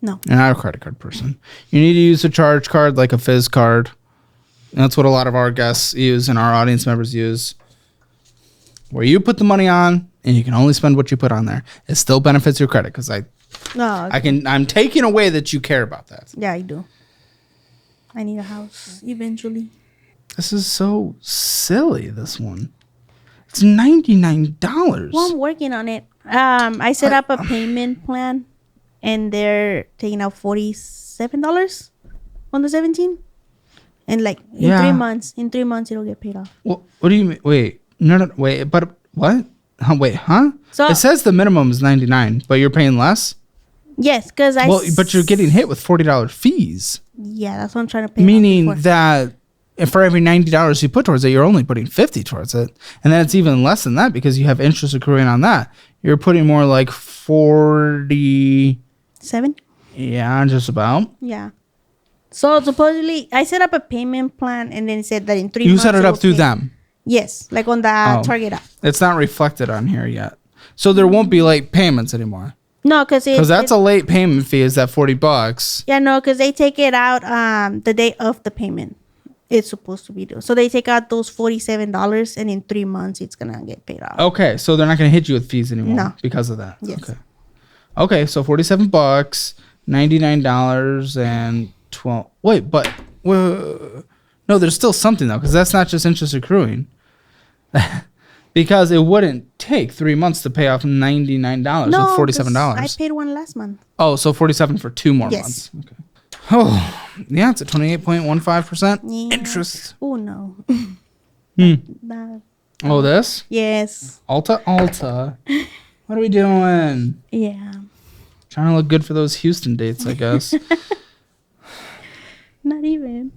No. You're not a credit card person. You need to use a charge card like a Fizz card. And that's what a lot of our guests use and our audience members use. Where you put the money on and you can only spend what you put on there. It still benefits your credit because I'm taking away that you care about that. Yeah, I do. I need a house eventually. This is so silly, this one. It's $99. Well, I'm working on it. I set up a payment plan and they're taking out $47 on the 17th. And like in 3 months, it'll get paid off. Well, what do you mean? Wait, no, wait, but what? Huh? So it says the minimum is $99, but you're paying less? Yes, because but you're getting hit with $40 fees. Yeah, that's what I'm trying to pay. Meaning that if for every $90 you put towards it, you're only putting $50 towards it. And then it's even less than that because you have interest accruing on that. You're putting more like 47. Yeah, just about. Yeah. So supposedly, I set up a payment plan, and then it said that in 3 months. You set it up through them? Yes, like on the Target app. It's not reflected on here yet, so there won't be late payments anymore. No, because that's a late payment fee. Is that $40? Yeah, no, because they take it out the day of the payment. It's supposed to be due. So they take out those $47, and in 3 months, it's gonna get paid off. Okay, so they're not gonna hit you with fees anymore. No. Because of that. Yes. Okay, so $47, $99, and 12. Wait, but no, there's still something though, because that's not just interest accruing. Because it wouldn't take 3 months to pay off $99 with $47. I paid one last month. Oh, so 47 for 2 more months. Okay. Oh, yeah, it's at 28.15% interest. Oh no. Oh, this? Yes. Alta. What are we doing? Yeah. Trying to look good for those Houston dates, I guess. Not even.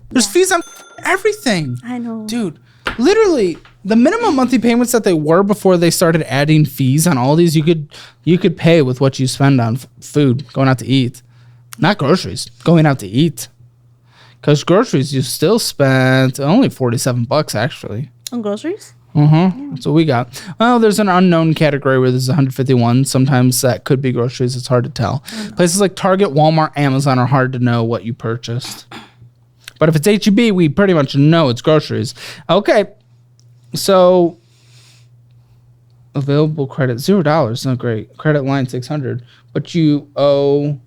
There's fees on everything. I know. Dude, literally, the minimum monthly payments that they were before they started adding fees on all these, you could pay with what you spend on food, going out to eat. Not groceries, going out to eat. Because groceries, you still spent only $47 actually. On groceries? Yeah. That's what we got. Well, there's an unknown category where there's 151. Sometimes that could be groceries. It's hard to tell. Places like Target, Walmart, Amazon are hard to know what you purchased. But if it's H-E-B, we pretty much know it's groceries. Okay. So available credit, $0. No, great. Credit line, $600. But you owe...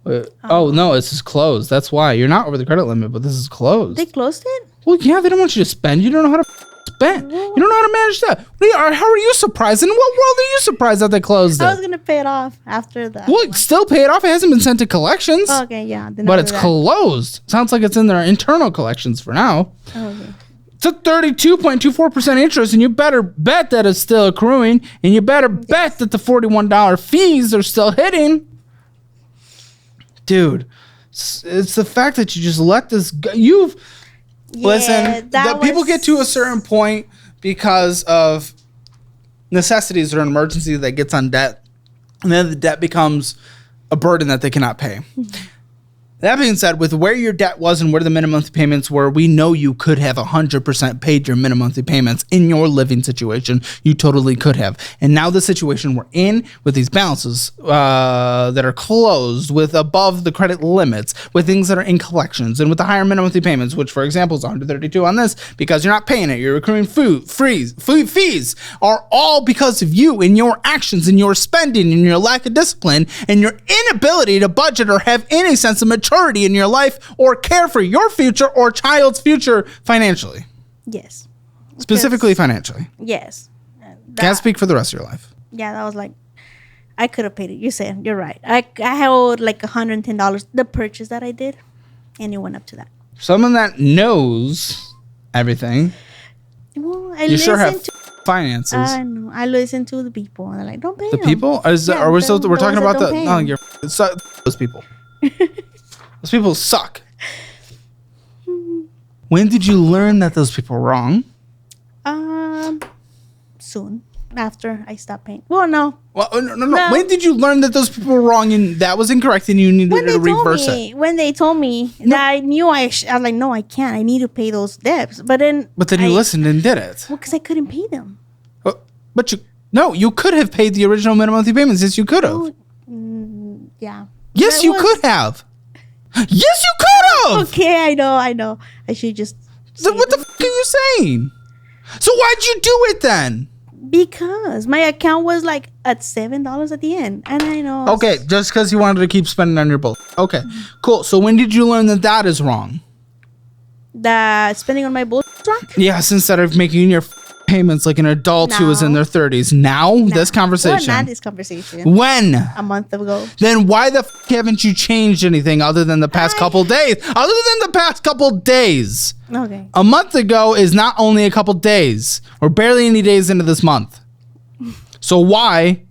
oh, no, this is closed. That's why. You're not over the credit limit, but this is closed. They closed it? Well, yeah, they don't want you to spend. You don't know how to spend. You don't know how to manage that. How are you surprised? In what world are you surprised that they closed it? I was going to pay it off after that. Well, still pay it off. It hasn't been sent to collections. Oh, okay, yeah. But it's closed. Sounds like it's in their internal collections for now. Oh, okay. It's a 32.24% interest, and you better bet that it's still accruing, and you better bet that the $41 fees are still hitting. Dude, it's the fact that you just let this go. Listen, people get to a certain point because of necessities or an emergency that gets on debt, and then the debt becomes a burden that they cannot pay. That being said, with where your debt was and where the minimum monthly payments were, we know you could have 100% paid your minimum monthly payments in your living situation. You totally could have. And now the situation we're in with these balances that are closed, with above the credit limits, with things that are in collections, and with the higher minimum monthly payments, which for example is 132 on this because you're not paying it, you're accruing food fees, are all because of you and your actions and your spending and your lack of discipline and your inability to budget or have any sense of maturity in your life or care for your future or child's future financially. Yes. Specifically financially. Yes. Can't speak for the rest of your life. Yeah, that was like, I could have paid it. You said, you're right. I owed like $110, the purchase that I did, and it went up to that. Someone that knows everything. Well, you sure have finances. I know. I listen to the people, and they're like, don't pay the them. People? We're talking about those people. Those people suck. When did you learn that those people are wrong? Soon. after I stopped paying. Well, no. Well, no. When did you learn that those people were wrong and that was incorrect and you needed to reverse it? When they told me that I knew I was like, no, I can't. I need to pay those debts. But then you listened and did it. Well, because I couldn't pay them. But you could have paid the original minimum monthly payments. Yes, you could have. Yeah. Yes, you could have. Yes, you could have. Okay, I know. I should just. So what the fuck are you saying? So why'd you do it then? Because my account was like at $7 at the end, and I know. Okay, just because you wanted to keep spending on your bill. Okay, cool. So when did you learn that is wrong? That spending on my bull is wrong? Yes, instead of making your payments like an adult who is in their 30s. Now, this conversation. Well, not this conversation. When? A month ago. Then why the haven't you changed anything other than the past couple days? Other than the past couple days. Okay. A month ago is not only a couple days. We're barely any days into this month. So why?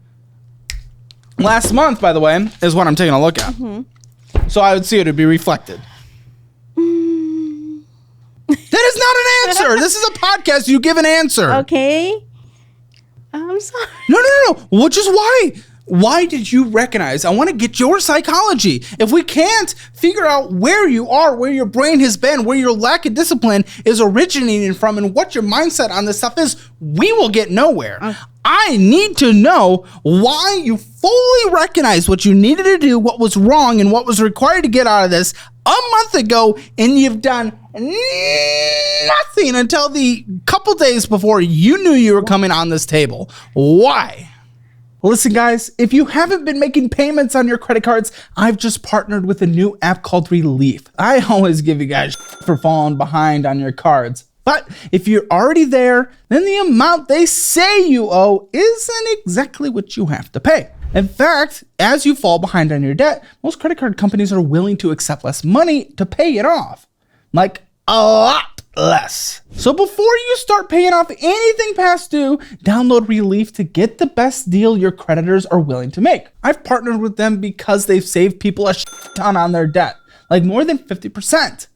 Last month, by the way, is what I'm taking a look at. Mm-hmm. So I would see it would be reflected. That is not an answer. This is a podcast. You give an answer. Okay. I'm sorry. No. Which is why. Why did you recognize? I want to get your psychology. If we can't figure out where you are, where your brain has been, where your lack of discipline is originating from, and what your mindset on this stuff is, we will get nowhere. I need to know why you fully recognized what you needed to do, what was wrong, and what was required to get out of this a month ago, and you've done nothing until the couple days before you knew you were coming on this table. Why? Listen, guys, if you haven't been making payments on your credit cards, I've just partnered with a new app called Relief. I always give you guys for falling behind on your cards. But if you're already there, then the amount they say you owe isn't exactly what you have to pay. In fact, as you fall behind on your debt, most credit card companies are willing to accept less money to pay it off. Like a lot less. So before you start paying off anything past due, download Relief to get the best deal your creditors are willing to make. I've partnered with them because they've saved people a ton on their debt, like more than 50%.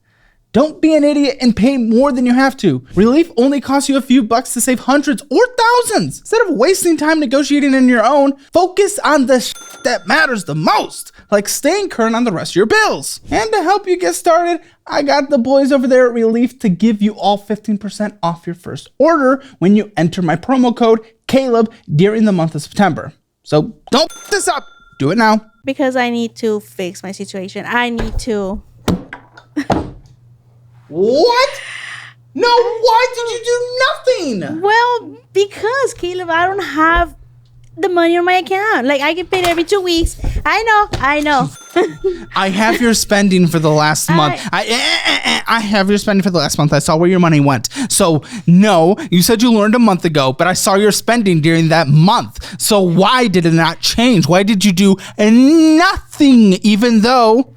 Don't be an idiot and pay more than you have to. Relief only costs you a few bucks to save hundreds or thousands. Instead of wasting time negotiating on your own, focus on the that matters the most, like staying current on the rest of your bills. And to help you get started, I got the boys over there at Relief to give you all 15% off your first order when you enter my promo code Caleb during the month of September. So don't f this up. Do it now. Because I need to fix my situation. I need to... What? No, why did you do nothing? Well, because, Caleb, I don't have the money on my account. Like, I get paid every 2 weeks. I know. I have your spending for the last month. I have your spending for the last month. I saw where your money went. So, no, you said you learned a month ago, but I saw your spending during that month. So why did it not change? Why did you do nothing even though...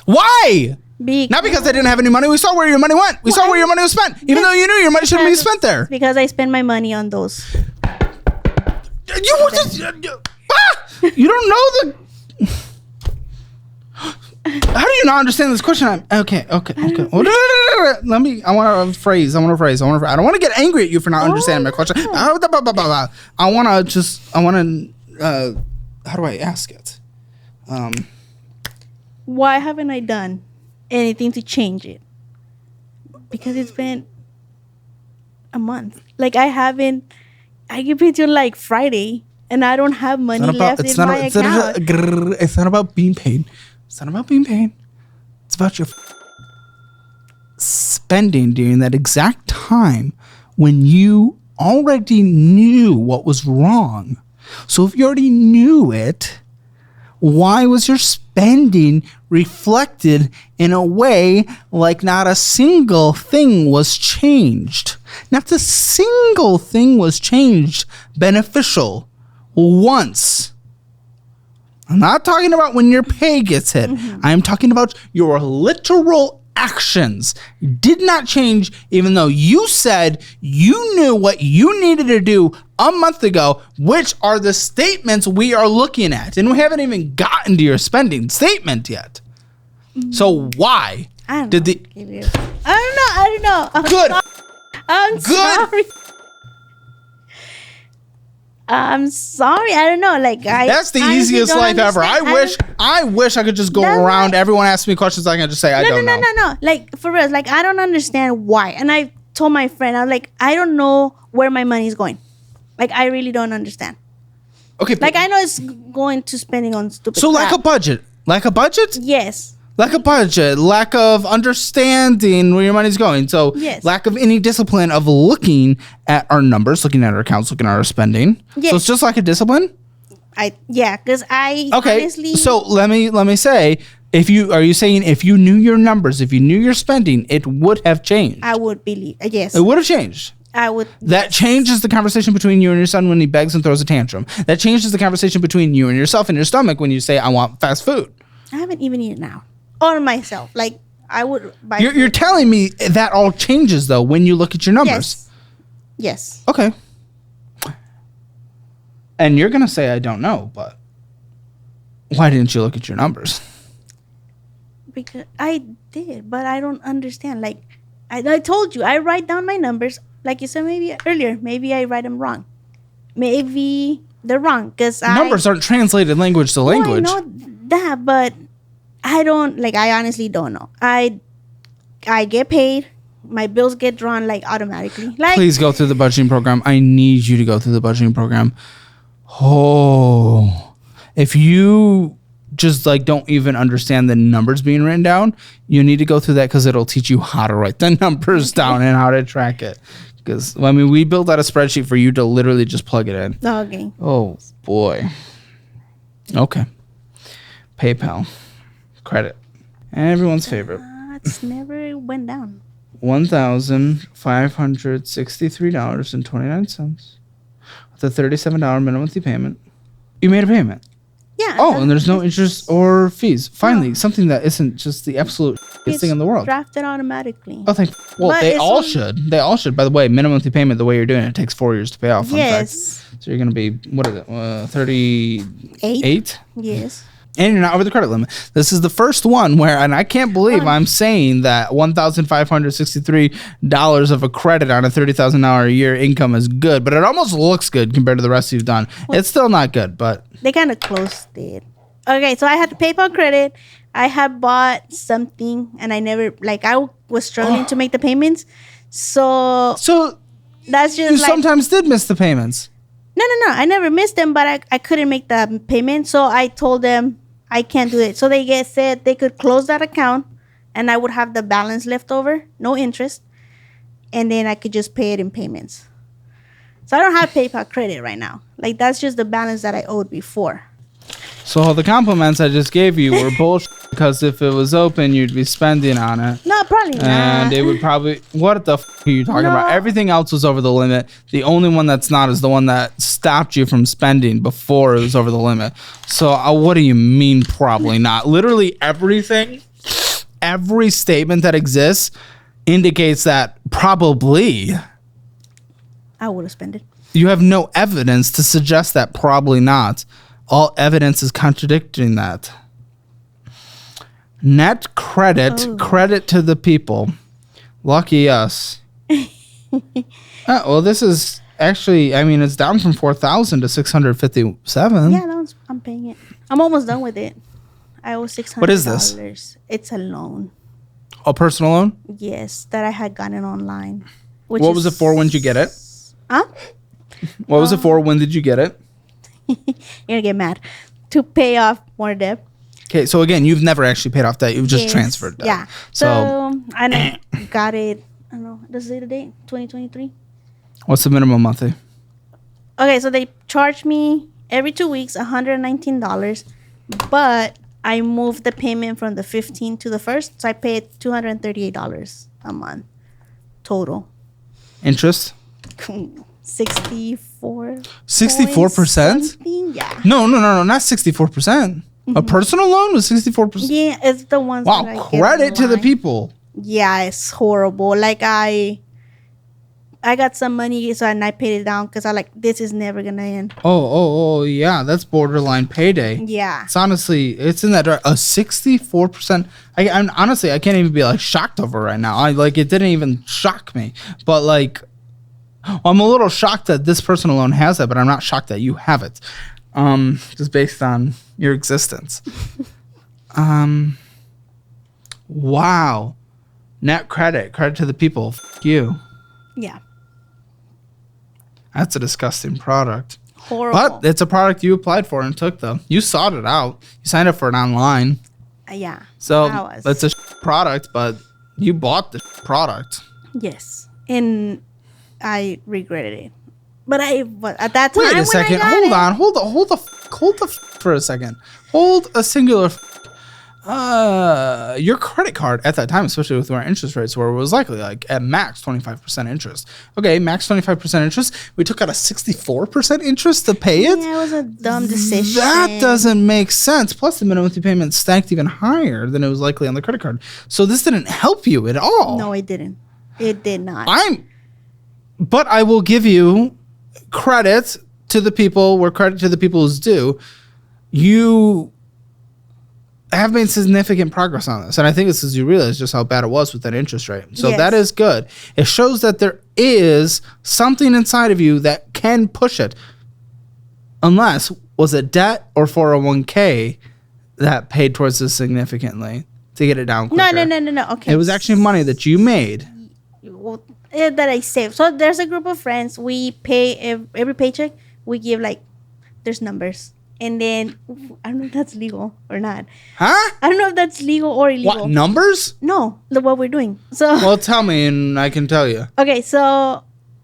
Why? Not because I didn't have any money. We saw where your money went. We saw where your money was spent. Even though you knew your money shouldn't be spent there. Because I spend my money on those. You were just... You don't know the... How do you not understand this question? Okay. I want to phrase. I don't want to get angry at you for not understanding my question. How do I ask it? Why haven't I done anything to change it? Because it's been a month. Like, I get paid till like Friday and I don't have money left in my account. It's not about being paid. It's about your spending during that exact time when you already knew what was wrong. So if you already knew it, why was your spending reflected in a way like not a single thing was changed? Not a single thing was changed beneficial once. I'm not talking about when your pay gets hit. I'm talking about your literal actions did not change, even though you said you knew what you needed to do a month ago, which are the statements we are looking at. And we haven't even gotten to your spending statement yet. So why I don't know. I don't know. I'm Good. sorry. I'm sorry. I'm sorry. I don't know. Like That's the honestly easiest don't life ever. understand. I wish I could just go That's around. why- Everyone asks me questions. I can just say I don't know. No. Like for real. Like I don't understand why. And I told my friend, I was like, I don't know where my money is going. Like I really don't understand. Okay. Like I know it's going to spending on stupid. So crap. lack of budget. Lack of budget. Yes. Lack of budget, lack of understanding where your money's going. So Yes. lack of any discipline of looking at our numbers, looking at our accounts, looking at our spending. Yes. So it's just like a discipline. Because I Okay. honestly, So let me say, are you saying if you knew your numbers, if you knew your spending, it would have changed? I would believe yes. It would have changed. I would. That changes the conversation between you and your son when he begs and throws a tantrum. That changes the conversation between you and yourself and your stomach when you say, I want fast food. I haven't even eaten now. On myself, like I would buy. You're telling me that all changes though when you look at your numbers. Yes. Okay. And you're gonna say I don't know, but why didn't you look at your numbers? Because I did, but I don't understand. Like I told you, I write down my numbers. Like you said, maybe earlier, maybe I write them wrong. Maybe they're wrong because Numbers aren't translated language to language. I know that, but I don't like. I honestly don't know. I get paid. My bills get drawn like automatically. Like Please go through the budgeting program. I need you to go through the budgeting program. Oh, if you just like don't even understand the numbers being written down, you need to go through that because it'll teach you how to write the numbers down and how to track it. Because I mean, we built out a spreadsheet for you to literally just plug it in. okay. Oh boy. Okay. PayPal. Credit. And everyone's favorite. It's never went down. $1,563.29 with a $37 minimum monthly payment. You made a payment. Yeah. Oh, and there's no interest or fees. Finally, something that isn't just the absolute it's thing in the world. drafted automatically. Oh, well, But they it's all on- should. They all should. By the way, minimum monthly payment, the way you're doing it, takes 4 years to pay off. Fun fact. Yes. So you're going to be, what is it, 38? Yes. And you're not over the credit limit. This is the first one where, and I can't believe I'm saying that $1,563 of a credit on a $30,000 a year income is good, but it almost looks good compared to the rest you've done. It's still not good, but They kind of closed it. Okay, so I had to PayPal credit. I had bought something, and I never I was struggling to make the payments. So that's you just like sometimes did miss the payments. no. I never missed them, but I couldn't make the payment. So I told them I can't do it. So they said they could close that account, and I would have the balance left over, no interest, and then I could just pay it in payments. So I don't have PayPal credit right now. Like that's just the balance that I owed before. So all the compliments I just gave you were bullshit because if it was open, you'd be spending on it. No, probably not. And it would probably, what the are you talking about? No. Everything else was over the limit. The only one that's not is the one that stopped you from spending before it was over the limit. So what do you mean probably not? Literally everything, every statement that exists indicates that probably. I would have spent it. You have no evidence to suggest that probably not. All evidence is contradicting that. Net credit, credit to the people. Lucky us. Well, this is actually, I mean, it's down from 4,000 to 657. Yeah, I'm paying it. I'm almost done with it. I owe $600. What is this? It's a loan. A personal loan? Yes, that I had gotten online. What was it for? When did you get it? Huh? What was it for? When did you get it? You're gonna get mad. To pay off more debt. Okay, so again, you've never actually paid off debt. You've just Yes. transferred debt. Yeah. So and I got it. I don't know. Does it say the date? 2023. What's the minimum monthly? Okay, so they charge me every 2 weeks $119, but I moved the payment from the 15th to the 1st, so I paid $238 a month total. Interest? 64. 64%? Yeah. No, not 64%. A personal loan was 64%. Yeah, it's the ones. Wow, that I get credit to the online. people. Yeah, it's horrible. Like I got some money, so and I paid it down because I this is never gonna end. Oh, yeah, that's borderline payday. Yeah. It's honestly, it's in that a 64%. I'm honestly, I can't even be shocked over right now. It didn't even shock me, but Well, I'm a little shocked that this person alone has it, but I'm not shocked that you have it. Just based on your existence. Wow. Net credit to the people. F you. Yeah. That's a disgusting product. Horrible. But it's a product you applied for and took, though. You sought it out. You signed up for it online. Yeah. So it's a product, but you bought the product. Yes. And I regretted it. But at that time, wait a second. Hold the for a second. Hold a singular. Your credit card at that time, especially with where interest rates were, was likely like at max 25% interest. Okay, max 25% interest. We took out a 64% interest to pay it. Yeah, it was a dumb decision. That doesn't make sense. Plus, the minimum payment stacked even higher than it was likely on the credit card. So this didn't help you at all. No, it didn't. It did not. But I will give you credit to the people where credit to the people is due. You have made significant progress on this. And I think it's because you realize just how bad it was with that interest rate. So that is good. It shows that there is something inside of you that can push it. Unless, was it debt or 401k that paid towards this significantly to get it down quicker? No. Okay. It was actually money that you made. Well, that I saved. So there's a group of friends. We pay every paycheck. We give there's numbers. And then, I don't know if that's legal or not. Huh? I don't know if that's legal or illegal. What, numbers? No, what we're doing. So. Well, tell me and I can tell you. Okay, so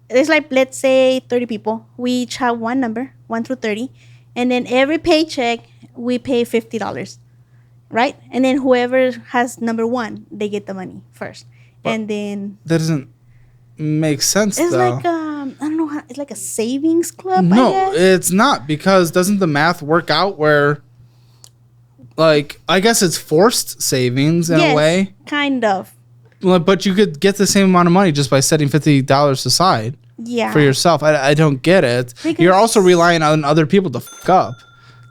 it's let's say 30 people. We each have one number, 1 through 30. And then every paycheck, we pay $50, right? And then whoever has number 1, they get the money first. But and then. That doesn't make sense, it's though. It's I don't know how, it's like a savings club, No, it's not, because doesn't the math work out where, I guess it's forced savings in a way? Kind of. But you could get the same amount of money just by setting $50 aside for yourself. I don't get it. Because you're also relying on other people to fuck up.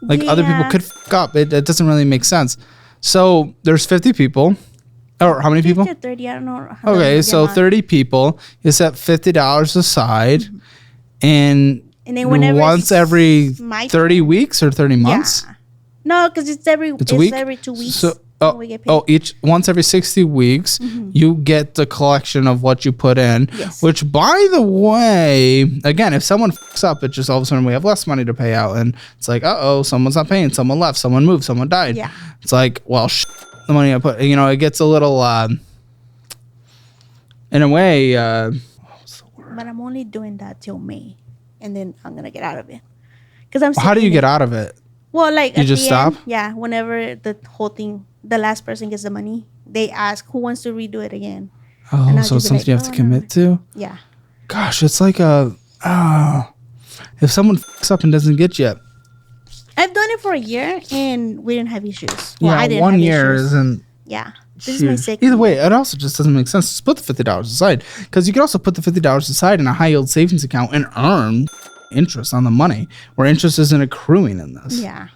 Other people could fuck up. It doesn't really make sense. So there's 50 people. Or how many people? 30, I don't know. Okay, so 30 people. You set $50 aside, and then whenever once every 30 weeks or 30 months. Yeah. No, because it's every 2 weeks. So we get paid. once every 60 weeks, you get the collection of what you put in. Yes. Which, by the way, again, if someone fucks up, it just all of a sudden we have less money to pay out, and it's like, someone's not paying, someone left, someone moved, someone died. Yeah. It's like, well, the money I put, it gets a little, in a way, what's the word? But I'm only doing that till May, and then I'm gonna get out of it. Because how do you get out of it? Well, you just stop? Yeah, whenever the whole thing, the last person gets the money, they ask who wants to redo it again. Oh, so it's something you have to commit to? Yeah. Gosh, it's like if someone fucks up and doesn't get you. I've done it for a year and we didn't have issues. Well, yeah, I didn't 1 have year issues. isn't. Yeah. This huge. is my second. Either way, it also just doesn't make sense to put the $50 aside, because you can also put the $50 aside in a high yield savings account and earn interest on the money, where interest isn't accruing in this. Yeah.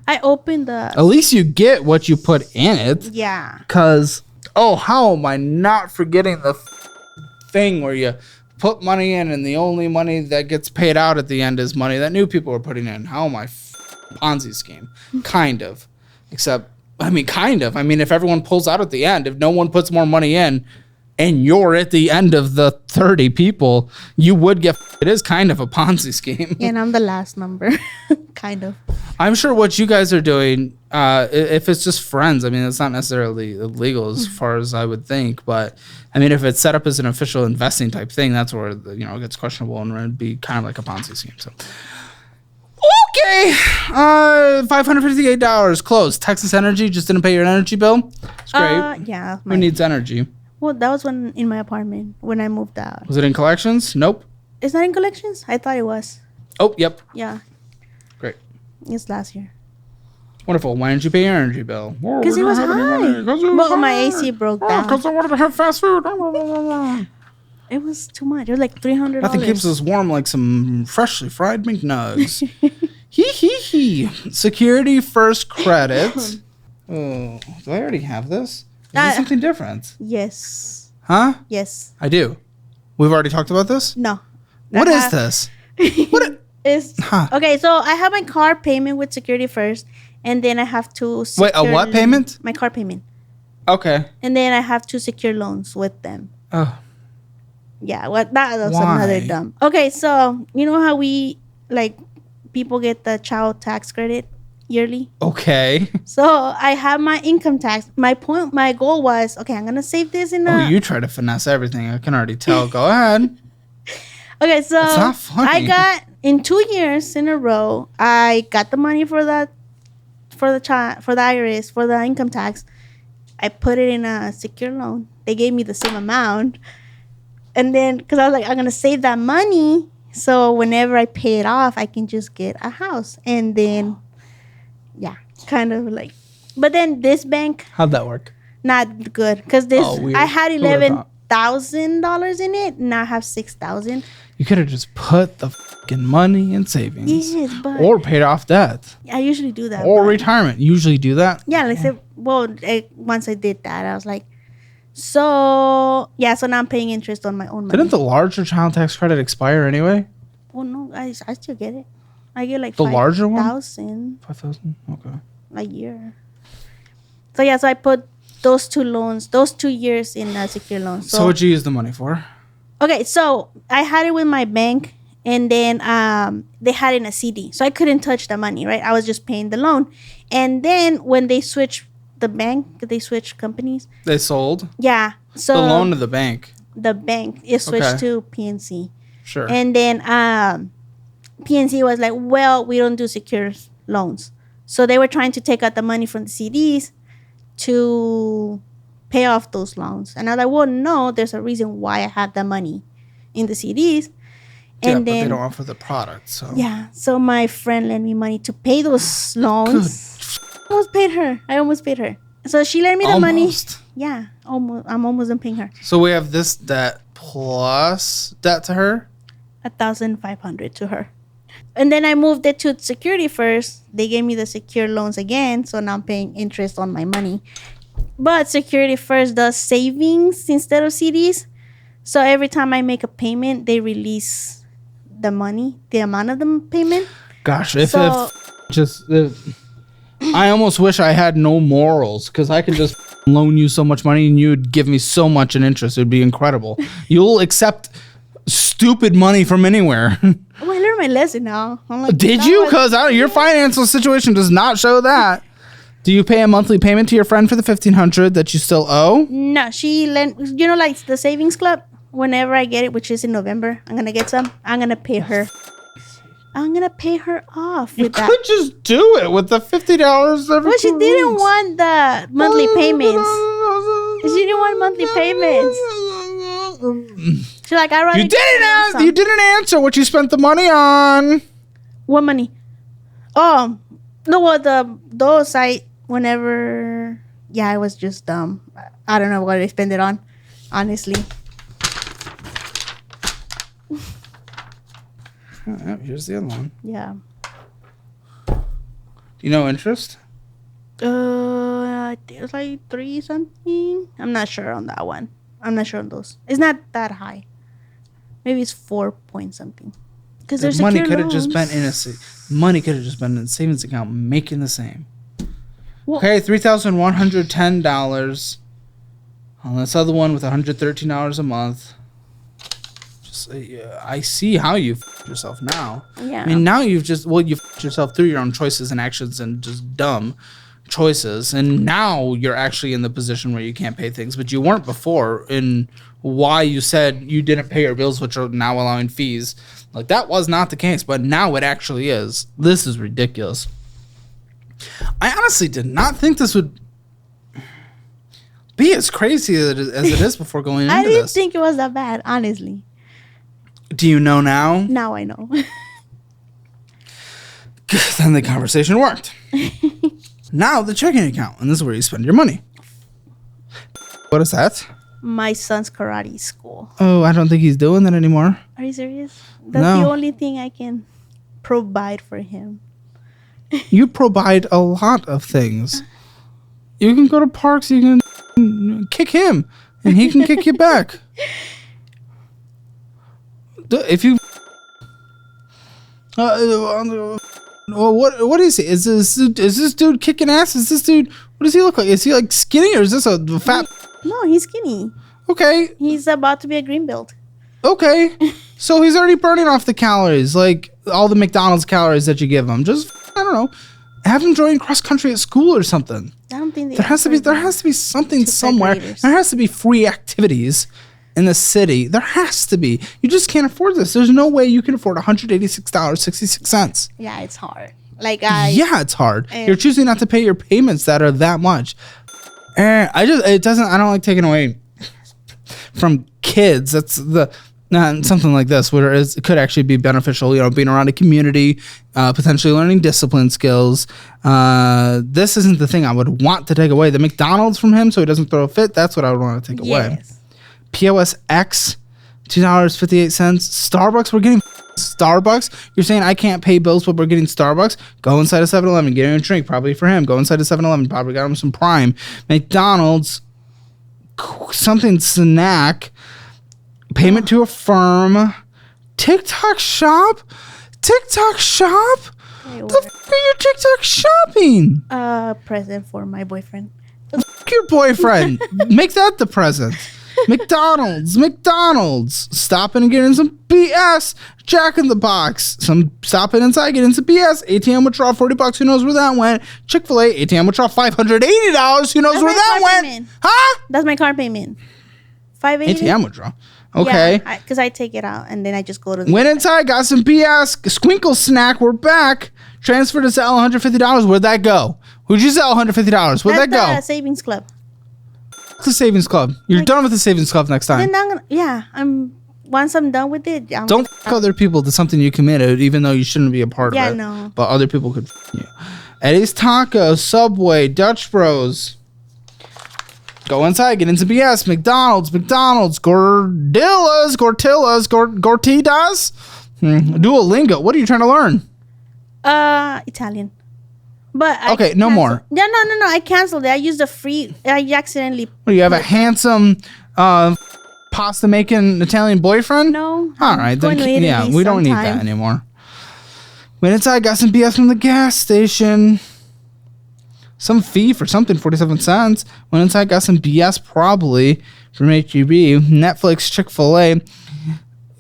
I opened the. At least you get what you put in it. Yeah. Because how am I not forgetting the thing where you put money in and the only money that gets paid out at the end is money that new people are putting in? How am I Ponzi scheme? Kind of. Except, kind of. If everyone pulls out at the end, if no one puts more money in and you're at the end of the 30 people, you would get, it is kind of a Ponzi scheme. And I'm the last number. Kind of. I'm sure what you guys are doing, if it's just friends, it's not necessarily illegal as far as I would think. But, if it's set up as an official investing type thing, that's where, it gets questionable and it'd be kind of like a Ponzi scheme. So, okay. $558 closed. Texas Energy just didn't pay your energy bill. It's great. Yeah. Who needs energy? Well, that was in my apartment when I moved out. Was it in collections? Nope. It's not in collections? I thought it was. Oh, yep. Yeah. Great. It's last year. Wonderful. Why didn't you pay your energy bill? Because it was high. Well, my AC broke down. Because I wanted to have fast food. It was too much. It was like $300. Nothing keeps us warm like some freshly fried McNugs. Hee. Security first credit. Oh, do I already have this? Is this something different? Yes. Huh? Yes. I do. We've already talked about this? No. What is this? Okay, so I have my car payment with Security First, and then I have to Wait, a what payment? My car payment. Okay. And then I have to secure loans with them. Oh. Yeah, that was Why? another dumb. Okay, so you know how we people get the child tax credit yearly? Okay. So I have my income tax. My goal was, okay, I'm gonna save this in a. Oh, you try to finesse everything. I can already tell. Go ahead. Okay, so That's not funny. I got in 2 years in a row. I got the money for the IRS for the income tax. I put it in a secure loan. They gave me the same amount, and then because I was like, I'm gonna save that money, so whenever I pay it off, I can just get a house, and then, yeah, kind of like. But then this bank, How'd that work? not good because Weird. I had Who would've thought? $11,000 in it. Now I have 6,000. You could have just put the fucking money in savings. Yes, but Or paid off debt. I usually do that. Or but- retirement. You usually do that. Yeah, like say, once I did that, I was like, so now I'm paying interest on my own money. Didn't the larger child tax credit expire anyway? Oh no, I still get it. I get like The larger one? 5,000 $5,000? Okay. a year. So I put those 2 loans, those 2 years in a secure loan. So what'd you use the money for? Okay, so I had it with my bank, and then they had it in a CD, so I couldn't touch the money, right? I was just paying the loan, and then when they switched the bank, they switched companies. They sold? Yeah, so The loan to the bank. the bank is switched Okay. to PNC, Sure. and then PNC was like, well, we don't do secure loans, so they were trying to take out the money from the CDs to pay off those loans. And I was like, well, no, there's a reason why I have the money in the CDs. Yeah, And but then they don't offer the product, so. yeah, so my friend lent me money to pay those loans. I almost paid her. So she lent me the money. Almost. Yeah, almost. I'm almost done paying her. So we have this debt plus debt to her? 1,500 to her. And then I moved it to Security First. They gave me the secure loans again, so now I'm paying interest on my money. But Security First does savings instead of CDs. So every time I make a payment, they release the money, the amount of the payment. Gosh, I almost wish I had no morals, because I could just loan you so much money and you'd give me so much in interest. It'd be incredible. You'll accept stupid money from anywhere. Oh, I learned my lesson now. I'm like, Did that you? was- Because your financial situation does not show that. Do you pay a monthly payment to your friend for the $1,500 that you still owe? No, she lent, like the savings club. Whenever I get it, which is in November, I'm gonna get some. I'm gonna pay her. I'm gonna pay her off You with could that. just do it with the $50 every But she 2 didn't weeks. want the monthly payments. She didn't want monthly payments. She's like, I rather You didn't ask. ask. You didn't answer what you spent the money on. What money? Oh, no. Well, those I whenever. Yeah, I was just I don't know what I spent it on, honestly. Oh, here's the other one. Yeah. Do you know interest? I think it was like 3 something. I'm not sure on that one. I'm not sure on those. It's not that high. Maybe it's 4 point something. Because there's money secure could have just been loans. money could have just been in a savings account making the same. Well- Okay, $3,110 on this other one with $113 a month. Just I see how you f***ed yourself now. Yeah. I mean, now you f***ed yourself through your own choices and actions and just dumb choices, and now you're actually in the position where you can't pay things, but you weren't before. In why you said you didn't pay your bills, which are now allowing fees, like that was not the case, but now it actually is. This is ridiculous. I honestly did not think this would be as crazy as it is before going into I didn't this. think it was that bad, honestly. Do you know now? Now I know. Then the conversation worked. Now the checking account, and this is where you spend your money. What is that? My son's karate school. Oh, I don't think he's doing that anymore. Are you serious? That's No. the only thing I can provide for him. You provide a lot of things. You can go to parks, you can kick him, and he can kick you back. If you, what is he? Is this dude kicking ass? Is this dude? What does he look like? Is he like skinny or is this a fat? No, he's skinny. Okay. He's about to be a green belt. Okay. So he's already burning off the calories, like all the McDonald's calories that you give him. Just, I don't know, have him join cross country at school or something. I don't think there has to be something somewhere. There has to be free activities in the city. There has to be. You just can't afford this. There's no way you can afford $186.66. Yeah, it's hard. Yeah, it's hard. You're choosing not to pay your payments that are that much. I don't like taking away from kids. That's something like this where it could actually be beneficial, being around a community, potentially learning discipline skills. This isn't the thing I would want to take away. The McDonald's from him so he doesn't throw a fit, that's what I would want to take away. POS X, $2.58. Starbucks, we're getting Starbucks. You're saying I can't pay bills, but we're getting Starbucks? Go inside a 7-Eleven, get him a drink, probably for him. Go inside a 7-Eleven, probably got him some Prime. McDonald's, something snack. Payment to a firm. TikTok shop? TikTok shop? The f*** are you TikTok shopping? Present for my boyfriend. F*** your boyfriend. Make that the present. McDonald's. Stopping and getting some BS. Jack in the Box. Stopping inside, getting some BS. ATM withdrawal, $40. Who knows where that went? Chick-fil-A. ATM withdrawal, $580. Who knows where that went? Payment. Huh? That's my card payment. $580. ATM withdrawal. Okay. Yeah, because I take it out and then I just go to the went inside, got some BS. Squinkle snack. We're back. Transferred to sell $150. Where'd that go? Who'd you sell $150? Where'd that go? The savings club. The savings club. You're done with the savings club next time. Once I'm done with it. Don't f*** other people to something you committed, even though you shouldn't be a part of it. Yeah, no. But other people could f*** you. Eddie's Tacos, Subway, Dutch Bros. Go inside, get into BS. McDonald's, Gortillas. Duolingo. What are you trying to learn? Italian. But okay, no more. Yeah, no. I canceled it. I used the free. I accidentally. Well, you have a handsome pasta making Italian boyfriend? No. All right, then we don't need that anymore. Went inside, got some BS from the gas station. Some fee for something, 47 cents. Went inside, got some BS probably from HEB. Netflix, Chick-fil-A.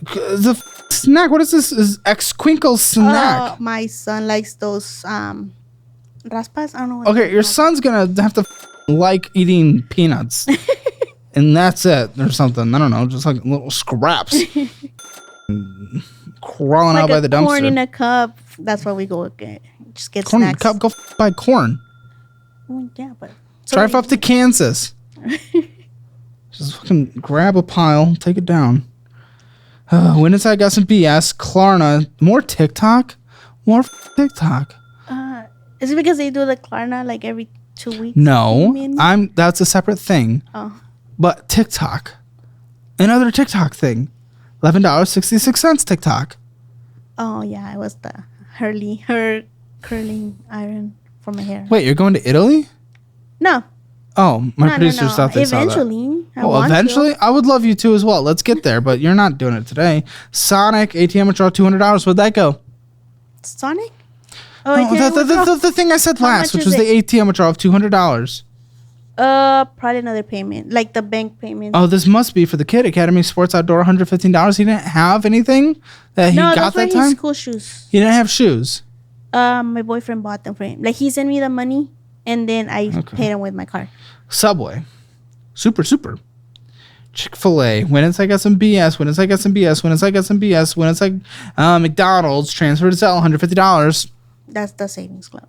The snack, what is this? Is X-Quinkle snack. My son likes those raspas. I don't know what. Okay, your son's going to have to like eating peanuts. And that's it, or something. I don't know, just like little scraps. Crawling out by the dumpster. Corn in a cup. That's what we go get. Just get corn snacks. In a cup, go buy corn. Well, yeah, but drive up to Kansas. Just fucking grab a pile, take it down. Went inside, got some BS. Klarna, more TikTok, TikTok. Is it because they do the Klarna like every 2 weeks? No, that's a separate thing. Oh, but TikTok, another TikTok thing, $11.66 TikTok. Oh yeah, it was the her curling iron for my hair. Wait, you're going to Italy? No. Oh, my producers thought they saw that. Eventually, I would love you to as well. Let's get there, but you're not doing it today. Sonic ATM withdrawal, $200. Where'd that go? Sonic? Oh, the thing I said last, which was the ATM withdrawal of $200. Probably another payment, like the bank payment. Oh, this must be for the kid. Academy Sports Outdoor, $115. He didn't have anything that he got that time? No, school shoes. He didn't have shoes? My boyfriend bought them for him. Like, he sent me the money, and then I paid him with my card. Subway. Super. Chick-fil-A. Went inside, got some BS. Went inside, got some BS. Went inside, got some BS. Went inside, McDonald's. Transferred to sell, $150. That's the savings club.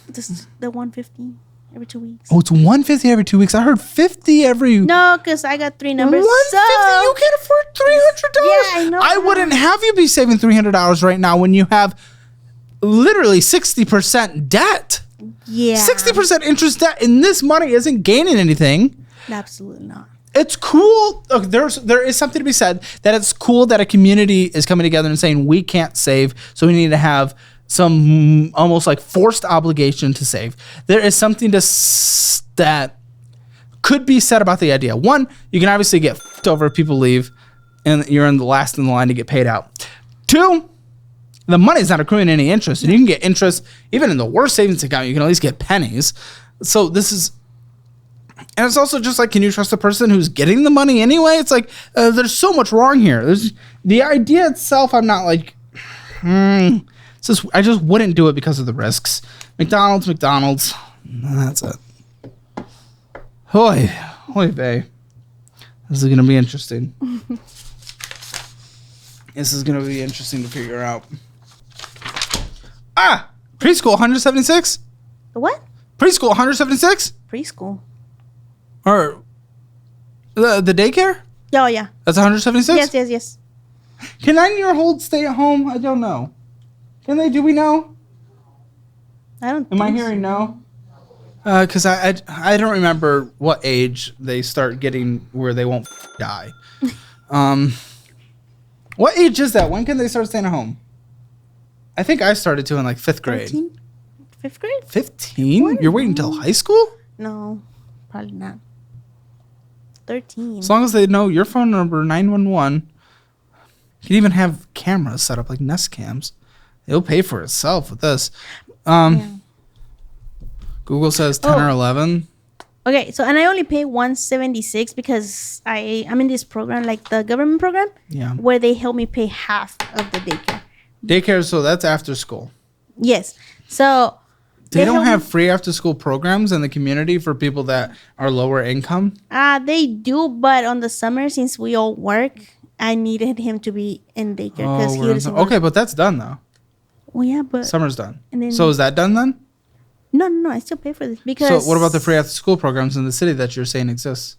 This is the $150 every 2 weeks. Oh, it's $150 every 2 weeks. I heard $50 every. No, because I got 3 numbers. $150. You can't afford $300. Yeah, I know. I wouldn't have you be saving $300 right now when you have literally 60% debt. Yeah. 60% interest debt, and this money isn't gaining anything. Absolutely not. It's cool. Look, there is something to be said that it's cool that a community is coming together and saying we can't save, so we need to have some almost like forced obligation to save. There is something that could be said about the idea. One, you can obviously get f***ed over if people leave. and you're in the last in the line to get paid out. 2, the money's not accruing any interest, and you can get interest even in the worst savings account. You can at least get pennies. So this is, and it's also just like, can you trust the person who's getting the money anyway? It's like there's so much wrong here. There's the idea itself. I'm not like, it's just, I just wouldn't do it because of the risks. McDonald's. That's it. Hoy vey. This is gonna be interesting. This is gonna be interesting to figure out. Preschool 176. The what? Preschool 176. Preschool. Or the daycare? Oh yeah. That's 176. Yes. Can 9-year-olds stay at home? I don't know. Can they? Do we know? I don't. Am I hearing no? Because I don't remember what age they start getting where they won't die. What age is that? When can they start staying at home? I think I started to in like 5th grade. 13? 5th grade? 15? You're waiting until high school? No, probably not. 13. As long as they know your phone number, 911. You can even have cameras set up like Nest cams. It'll pay for itself with this. Yeah. Google says 10 or 11. Okay, so and I only pay $176 because I'm in this program, like the government program, where they help me pay half of the daycare. Daycare, so that's after school. Yes. So they don't have free after school programs in the community for people that are lower income? They do, but on the summer, since we all work, I needed him to be in daycare. Okay, but that's done though. Well, yeah, but summer's done. And then, so is that done then? No, I still pay for this because. So what about the free after school programs in the city that you're saying exists?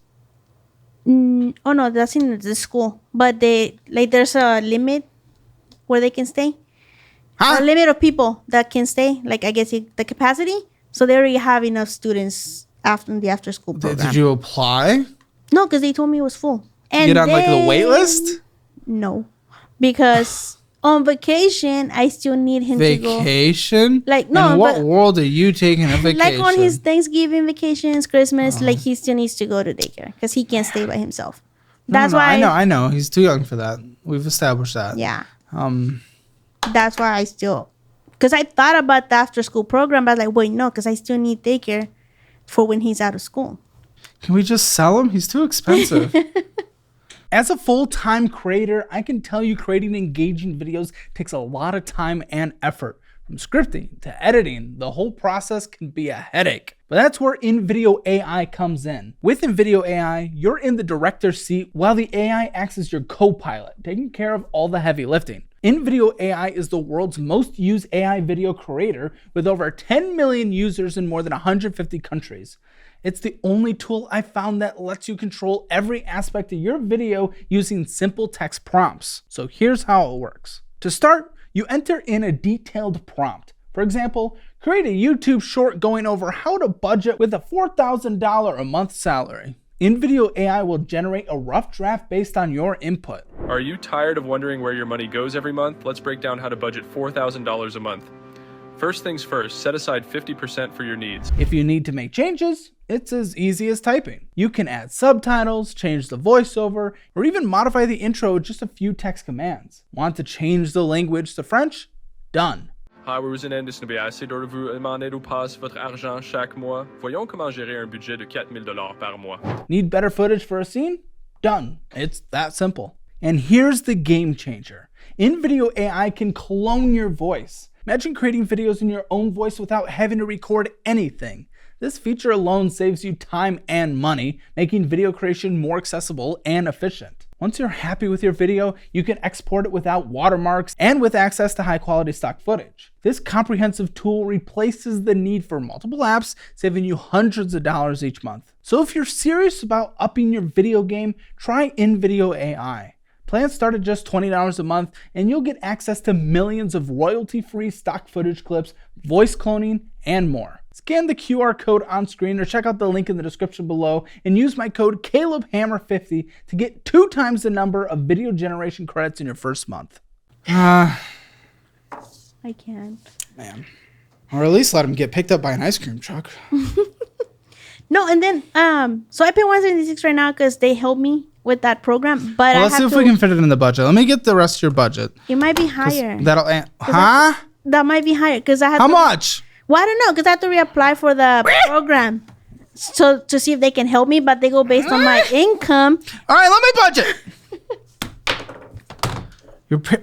Oh no, that's in the school, but there's a limit where they can stay. A limit of people that can stay, like I guess the capacity. So they already have enough students after the after school program. Did you apply? No, because they told me it was full. And get on like the wait list? No, because on vacation I still need him to go. Vacation? Like no, in what world are you taking a vacation? Like on his Thanksgiving vacations, Christmas, like he still needs to go to daycare because he can't stay by himself. That's why I know. He's too young for that. We've established that. Yeah. That's why I still, because I thought about the after school program, but I was like, wait, no, because I still need daycare for when he's out of school. Can we just sell him? He's too expensive. As a full-time creator, I can tell you creating engaging videos takes a lot of time and effort. From scripting to editing, the whole process can be a headache. But that's where InVideo AI comes in. With InVideo AI, you're in the director's seat while the AI acts as your co-pilot, taking care of all the heavy lifting. InVideo AI is the world's most used AI video creator with over 10 million users in more than 150 countries. It's the only tool I found that lets you control every aspect of your video using simple text prompts. So here's how it works. To start, you enter in a detailed prompt. For example, create a YouTube short going over how to budget with a $4,000 a month salary. InVideo AI will generate a rough draft based on your input. Are you tired of wondering where your money goes every month? Let's break down how to budget $4,000 a month. First things first, set aside 50% for your needs. If you need to make changes, it's as easy as typing. You can add subtitles, change the voiceover, or even modify the intro with just a few text commands. Want to change the language to French? Done. Hi, we sind endlich ne assez de vous demander de passe votre argent chaque mois. Voyons comment gérer un budget de $4,000 par mois. Need better footage for a scene? Done. It's that simple. And here's the game changer. InVideo AI can clone your voice. Imagine creating videos in your own voice without having to record anything. This feature alone saves you time and money, making video creation more accessible and efficient. Once you're happy with your video, you can export it without watermarks and with access to high-quality stock footage. This comprehensive tool replaces the need for multiple apps, saving you hundreds of dollars each month. So if you're serious about upping your video game, try InVideo AI. Plans start at just $20 a month, and you'll get access to millions of royalty-free stock footage clips, voice cloning, and more. Scan the QR code on screen or check out the link in the description below and use my code CalebHammer50 to get 2 times the number of video generation credits in your first month. I can't. Man. Or at least let him get picked up by an ice cream truck. No, and then, so I pay $176 right now because they help me with that program, but Well, let's see if we can fit it in the budget. Let me get the rest of your budget. It might be higher. Huh? That might be higher because I have. How much? Well, I don't know because I have to reapply for the program, so to see if they can help me. But they go based on my income. All right, let me budget.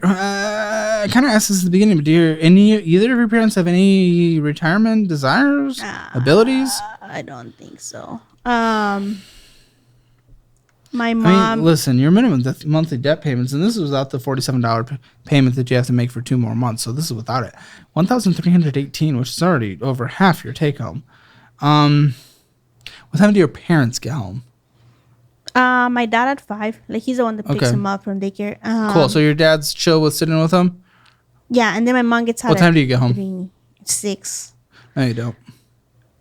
I kind of asked this at the beginning, but either of your parents have any retirement desires, abilities? I don't think so. My mom. Listen, your minimum monthly debt payments, and this is without the $47 payment that you have to make for 2 more months. So this is without it. $1,318, which is already over half your take home. What time do your parents get home? My dad at 5. Like he's the one that picks him up from daycare. Cool. So your dad's chill with sitting with him? Yeah, and then my mom gets out. What time do you get home? 6. No, you don't.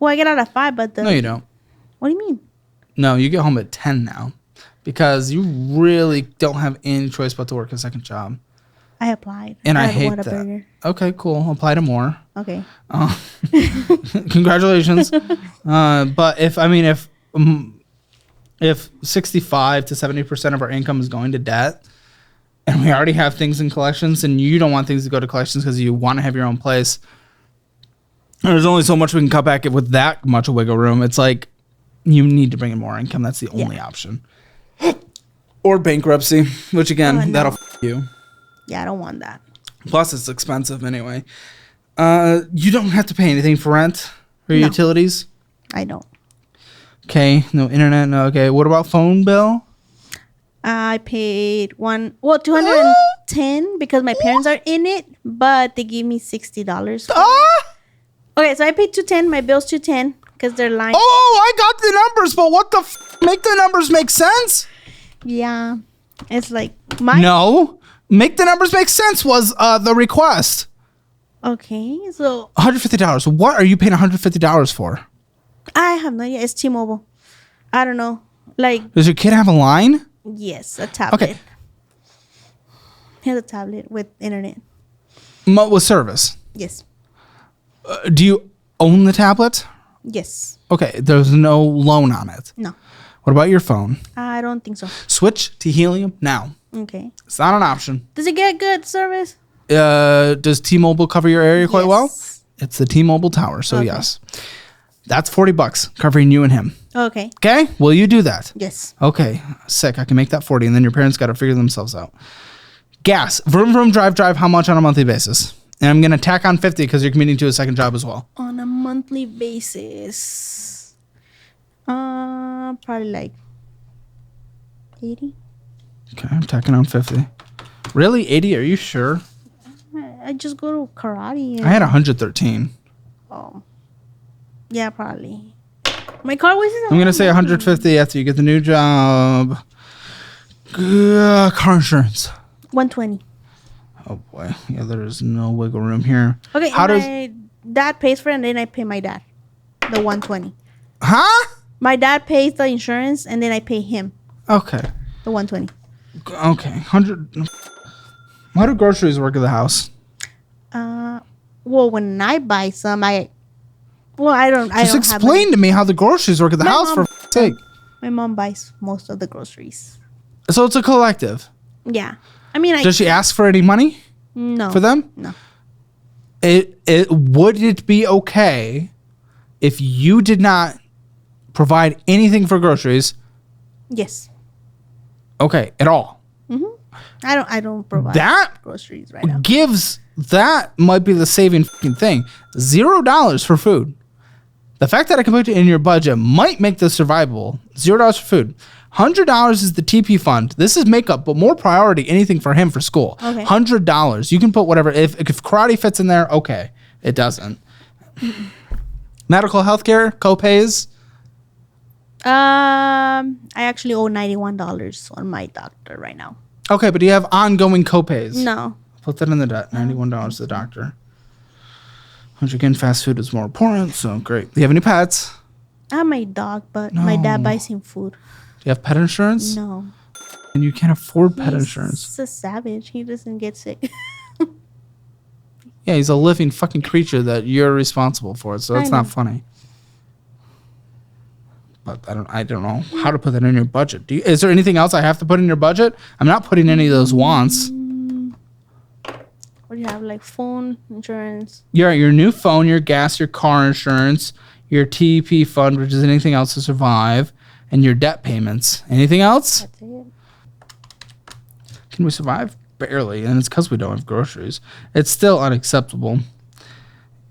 Well, I get out at 5, but no, you don't. What do you mean? No, you get home at 10 now, because you really don't have any choice but to work a second job. I applied, and I hate that. Burger. Okay, cool. Apply to more. Okay. Congratulations. But if 65 to 70% of our income is going to debt, and we already have things in collections, and you don't want things to go to collections because you want to have your own place, there's only so much we can cut back with that much wiggle room. It's like you need to bring in more income. That's the only option. Or bankruptcy, which again, that'll you. Yeah, I don't want that. Plus, it's expensive anyway. You don't have to pay anything for rent or utilities. I don't. Okay, no internet. No. Okay, what about phone bill? I paid $210 because my parents are in it, but they give me $60. Okay, so I paid $210. My bill's $210 because they're lying. Oh, I got the numbers, but what the make the numbers make sense? Yeah, it's like No, make the numbers make sense was the request. Okay, so $150. What are you paying $150 for? I have no idea. It's T-Mobile. I don't know. Like, does your kid have a line? Yes, a tablet. Okay. He has a tablet with internet. With service? Yes. Do you own the tablet? Yes. Okay, there's no loan on it? No. What about your phone? I don't think so. Switch to Helium now. Okay. It's not an option. Does it get good service? Does T-Mobile cover your area quite well? It's the T-Mobile tower, so yes. That's $40 covering you and him. Okay. Okay? Will you do that? Yes. Okay. Sick. I can make that 40, and then your parents got to figure themselves out. Gas. Vroom, vroom, drive, how much on a monthly basis? And I'm going to tack on 50 because you're commuting to a second job as well. On a monthly basis. Probably like 80. Okay, I'm tacking on 50. Really? 80? Are you sure? I just go to karate. I had 113. Oh. Yeah, probably. My car was. I'm going to say 150 after you get the new job. Car insurance. 120. Oh, boy. Yeah, there's no wiggle room here. Okay, my dad pays for it, and then I pay my dad the 120. Huh? My dad pays the insurance, and then I pay him. Okay. The 120. Okay. 100. How do groceries work at the house? Well, when I buy some, I don't. Just explain to me how the groceries work at the house, for sake. My mom buys most of the groceries. So it's a collective. Yeah, I mean, does she ask for any money? No. For them? No. Would it be okay if you did not provide anything for groceries? Yes. Okay, at all. Mm-hmm. I don't provide groceries right now. That might be the saving thing. $0 for food. The fact that I can put it in your budget might make this survivable. $0 for food. $100 is the TP fund. This is makeup, but more priority, anything for him for school. Okay. $100. You can put whatever. If karate fits in there, okay. It doesn't. Medical healthcare, co-pays. I actually owe $91 on my doctor right now. Okay, but do you have ongoing co-pays? No. Put that in the debt. $91 to the doctor. Which again, fast food is more important, so great. Do you have any pets? I have my dog, but my dad buys him food. Do you have pet insurance? No. And you can't afford pet insurance. He's a savage. He doesn't get sick. Yeah, he's a living fucking creature that you're responsible for, so it's not funny. but I don't know how to put that in your budget. Is there anything else I have to put in your budget? I'm not putting any of those wants. What do you have? Like phone insurance? Your new phone, your gas, your car insurance, your TEP fund, which is anything else to survive, and your debt payments. Anything else? That's it. Can we survive? Barely, and it's because we don't have groceries. It's still unacceptable.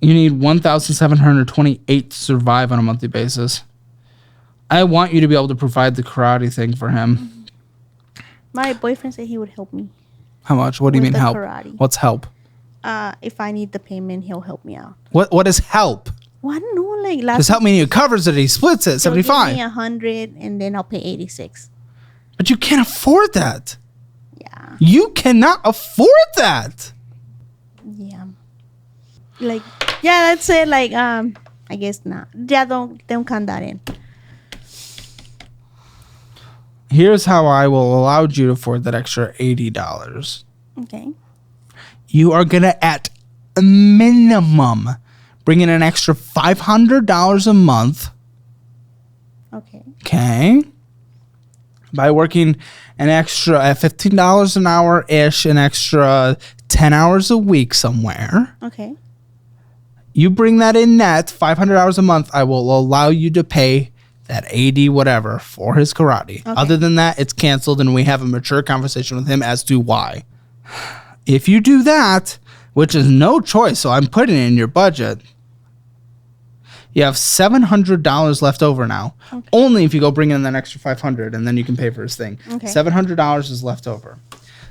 You need $1,728 to survive on a monthly basis. I want you to be able to provide the karate thing for him. My boyfriend said he would help me. How much? What do you mean help? Karate. What's help? If I need the payment, he'll help me out. What is help? Well, I don't know. Like last Just help me. He covers it. He splits it. 75. Give me 100, and then I'll pay 86. But you can't afford that. Yeah. You cannot afford that. Yeah. Like, yeah, that's it. Like, I guess not. Yeah, don't count that in. Here's how I will allow you to afford that extra $80. Okay. You are going to, at a minimum, bring in an extra $500 a month. Okay. Okay. By working an extra at $15 an hour-ish, an extra 10 hours a week somewhere. Okay. You bring that in net, $500 a month, I will allow you to pay that 80 whatever for his karate. Okay. Other than that, it's canceled, and we have a mature conversation with him as to why. If you do that, which is no choice, so I'm putting it in your budget, you have $700 left over now. Okay. Only if you go bring in that extra $500, and then you can pay for his thing. Okay. $700 is left over.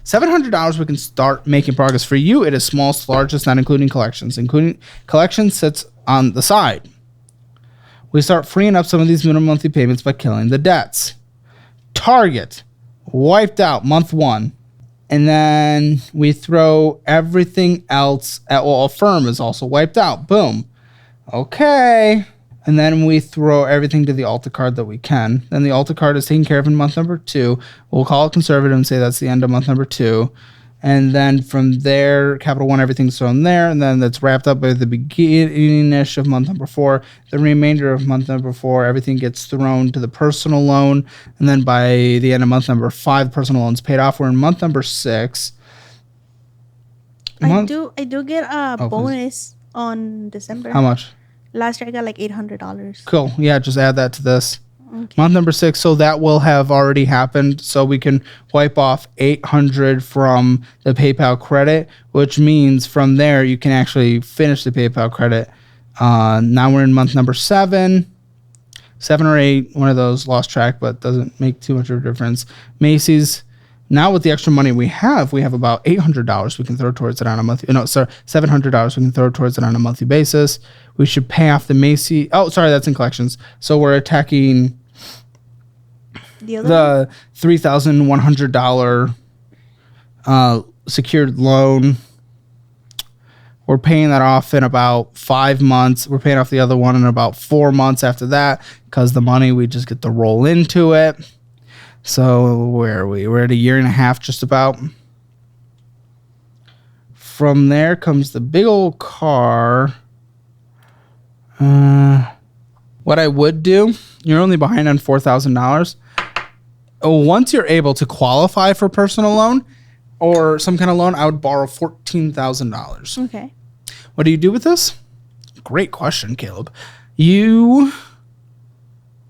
$700 we can start making progress. For you, it is smallest, largest, not including collections. Including collections sits on the side. We start freeing up some of these minimum monthly payments by killing the debts. Target, wiped out month 1. And then we throw everything else at, well, Affirm is also wiped out. Boom. Okay. And then we throw everything to the Alta card that we can. Then the Alta card is taken care of in month number 2. We'll call it conservative and say that's the end of month number 2. And then from there, Capital One, everything's thrown there. And then that's wrapped up by the beginning-ish of month number 4. The remainder of month number 4, everything gets thrown to the personal loan. And then by the end of month number 5, the personal loan's paid off. We're in month number 6. I do get a bonus on December. How much? Last year I got like $800. Cool. Yeah, just add that to this. Okay. Month number 6, so that will have already happened. So we can wipe off $800 from the PayPal credit, which means from there you can actually finish the PayPal credit. Now we're in month number 7 or 8. One of those, lost track, but doesn't make too much of a difference. Macy's. Now with the extra money we have about $800 we can throw towards it on a monthly. No, sorry, $700 we can throw towards it on a monthly basis. We should pay off the Macy. Oh, sorry, that's in collections. So we're attacking the $3,100 secured loan. We're paying that off in about 5 months. We're paying off the other one in about 4 months after that, because the money, we just get to roll into it. So where are we? We're at a year and a half just about. From there comes the big old car. What I would do, you're only behind on $4,000. Once you're able to qualify for personal loan or some kind of loan, I would borrow $14,000. Okay. What do you do with this? Great question, Caleb. You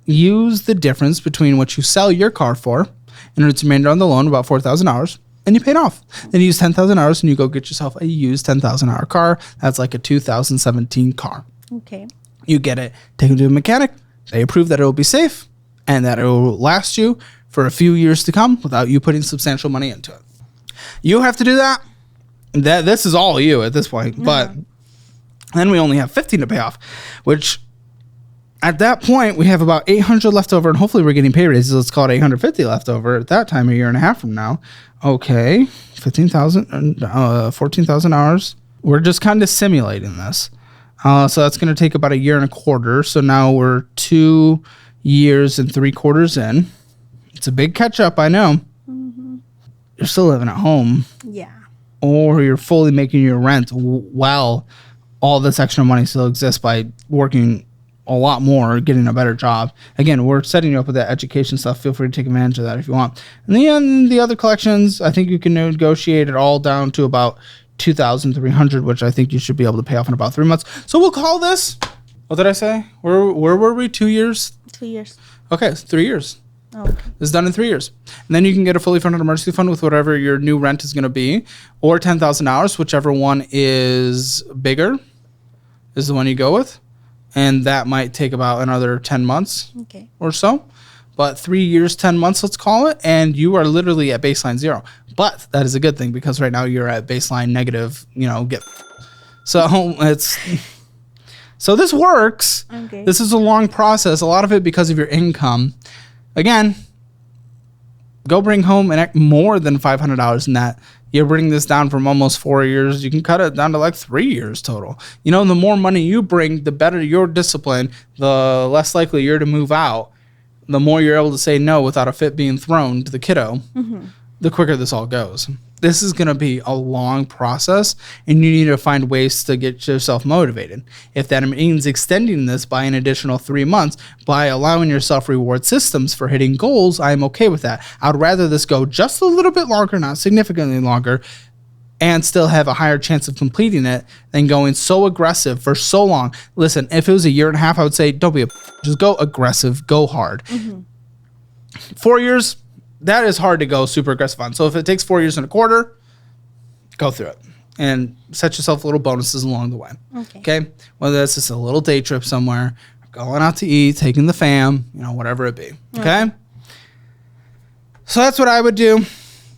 use the difference between what you sell your car for and its remainder on the loan, about $4,000, and you pay it off. Then you use $10,000 and you go get yourself a used $10,000 car. That's like a 2017 car. Okay. You get it, take it to a mechanic. They approve that it will be safe and that it will last you for a few years to come without you putting substantial money into it. You have to do that. This is all you at this point. But then we only have $15 to pay off, which at that point we have about $800 left over, and hopefully we're getting pay raises. Let's call it $850 left over at that time, a year and a half from now. Okay, 14,000 hours. We're just kind of simulating this. So that's going to take about a year and a quarter. So now we're 2 years and 3 quarters in. It's a big catch up, I know. Mm-hmm. You're still living at home. Yeah. Or you're fully making your rent while all this extra money still exists by working a lot more, getting a better job. Again, we're setting you up with that education stuff. Feel free to take advantage of that if you want. And then the other collections, I think you can negotiate it all down to about $2,300, which I think you should be able to pay off in about 3 months. So we'll call this, what did I say? Where were we? 2 years? 2 years. Okay, 3 years. Oh, okay. This is done in 3 years. And then you can get a fully funded emergency fund with whatever your new rent is going to be, or $10,000, whichever one is bigger is the one you go with. And that might take about another 10 months or so. But 3 years, 10 months, let's call it. And you are literally at baseline zero. But that is a good thing because right now you're at baseline negative, So this works. Okay. This is a long process. A lot of it because of your income. Again, go bring home more than $500 in that. You're bringing this down from almost 4 years. You can cut it down to like 3 years total. The more money you bring, the better your discipline, the less likely you're to move out. The more you're able to say no without a fit being thrown to the kiddo, the quicker this all goes. This is going to be a long process, and you need to find ways to get yourself motivated. If that means extending this by an additional 3 months by allowing yourself reward systems for hitting goals, I'm okay with that. I'd rather this go just a little bit longer, not significantly longer, and still have a higher chance of completing it than going so aggressive for so long. Listen, if it was a year and a half, I would say don't be just go aggressive, go hard. 4 years, that is hard to go super aggressive on. So if it takes 4 years and a quarter, go through it and set yourself little bonuses along the way. Okay. Whether that's just a little day trip somewhere, going out to eat, taking the fam, whatever it be. Okay. So that's what I would do.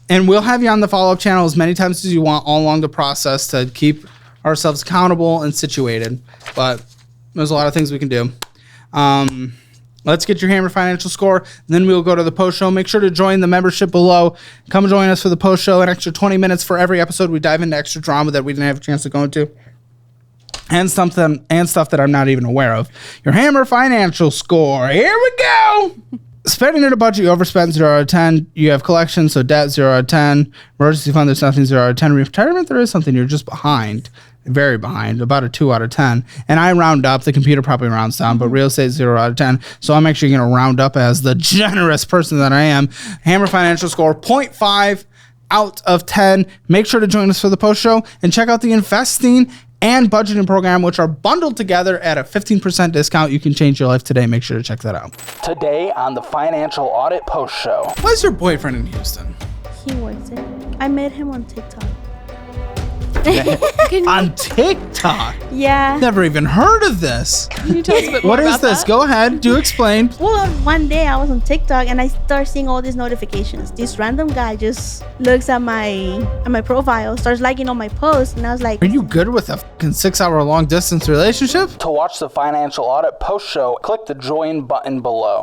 And we'll have you on the follow-up channel as many times as you want all along the process to keep ourselves accountable and situated. But there's a lot of things we can do. Let's get your Hammer Financial Score. Then we'll go to the post show. Make sure to join the membership below. Come join us for the post show. An extra 20 minutes for every episode. We dive into extra drama that we didn't have a chance to go into. And stuff that I'm not even aware of. Your Hammer Financial Score. Here we go. Spending at a budget, you overspent 0 out of 10. You have collections, so debt 0 out of 10. Emergency fund, there's nothing 0 out of 10. Retirement, there is something. You're just behind. Very behind, about a 2 out of 10. And I round up. The computer probably rounds down, but real estate 0 out of 10. So I'm actually going to round up as the generous person that I am. Hammer Financial Score 0.5 out of 10. Make sure to join us for the post show and check out the investing and budgeting program, which are bundled together at a 15% discount. You can change your life today. Make sure to check that out. Today on the Financial Audit Post Show. Why's your boyfriend in Houston? He works it. I met him on TikTok. On TikTok? Yeah. Never even heard of this. Can you tell us a bit more What is about this? that? Go ahead. Do explain. Well, one day I was on TikTok and I started seeing all these notifications. This random guy just looks at my profile, starts liking all my posts, and I was like, Are you good with a fucking 6 hour long distance relationship? To watch the Financial Audit Post Show, click the join button below.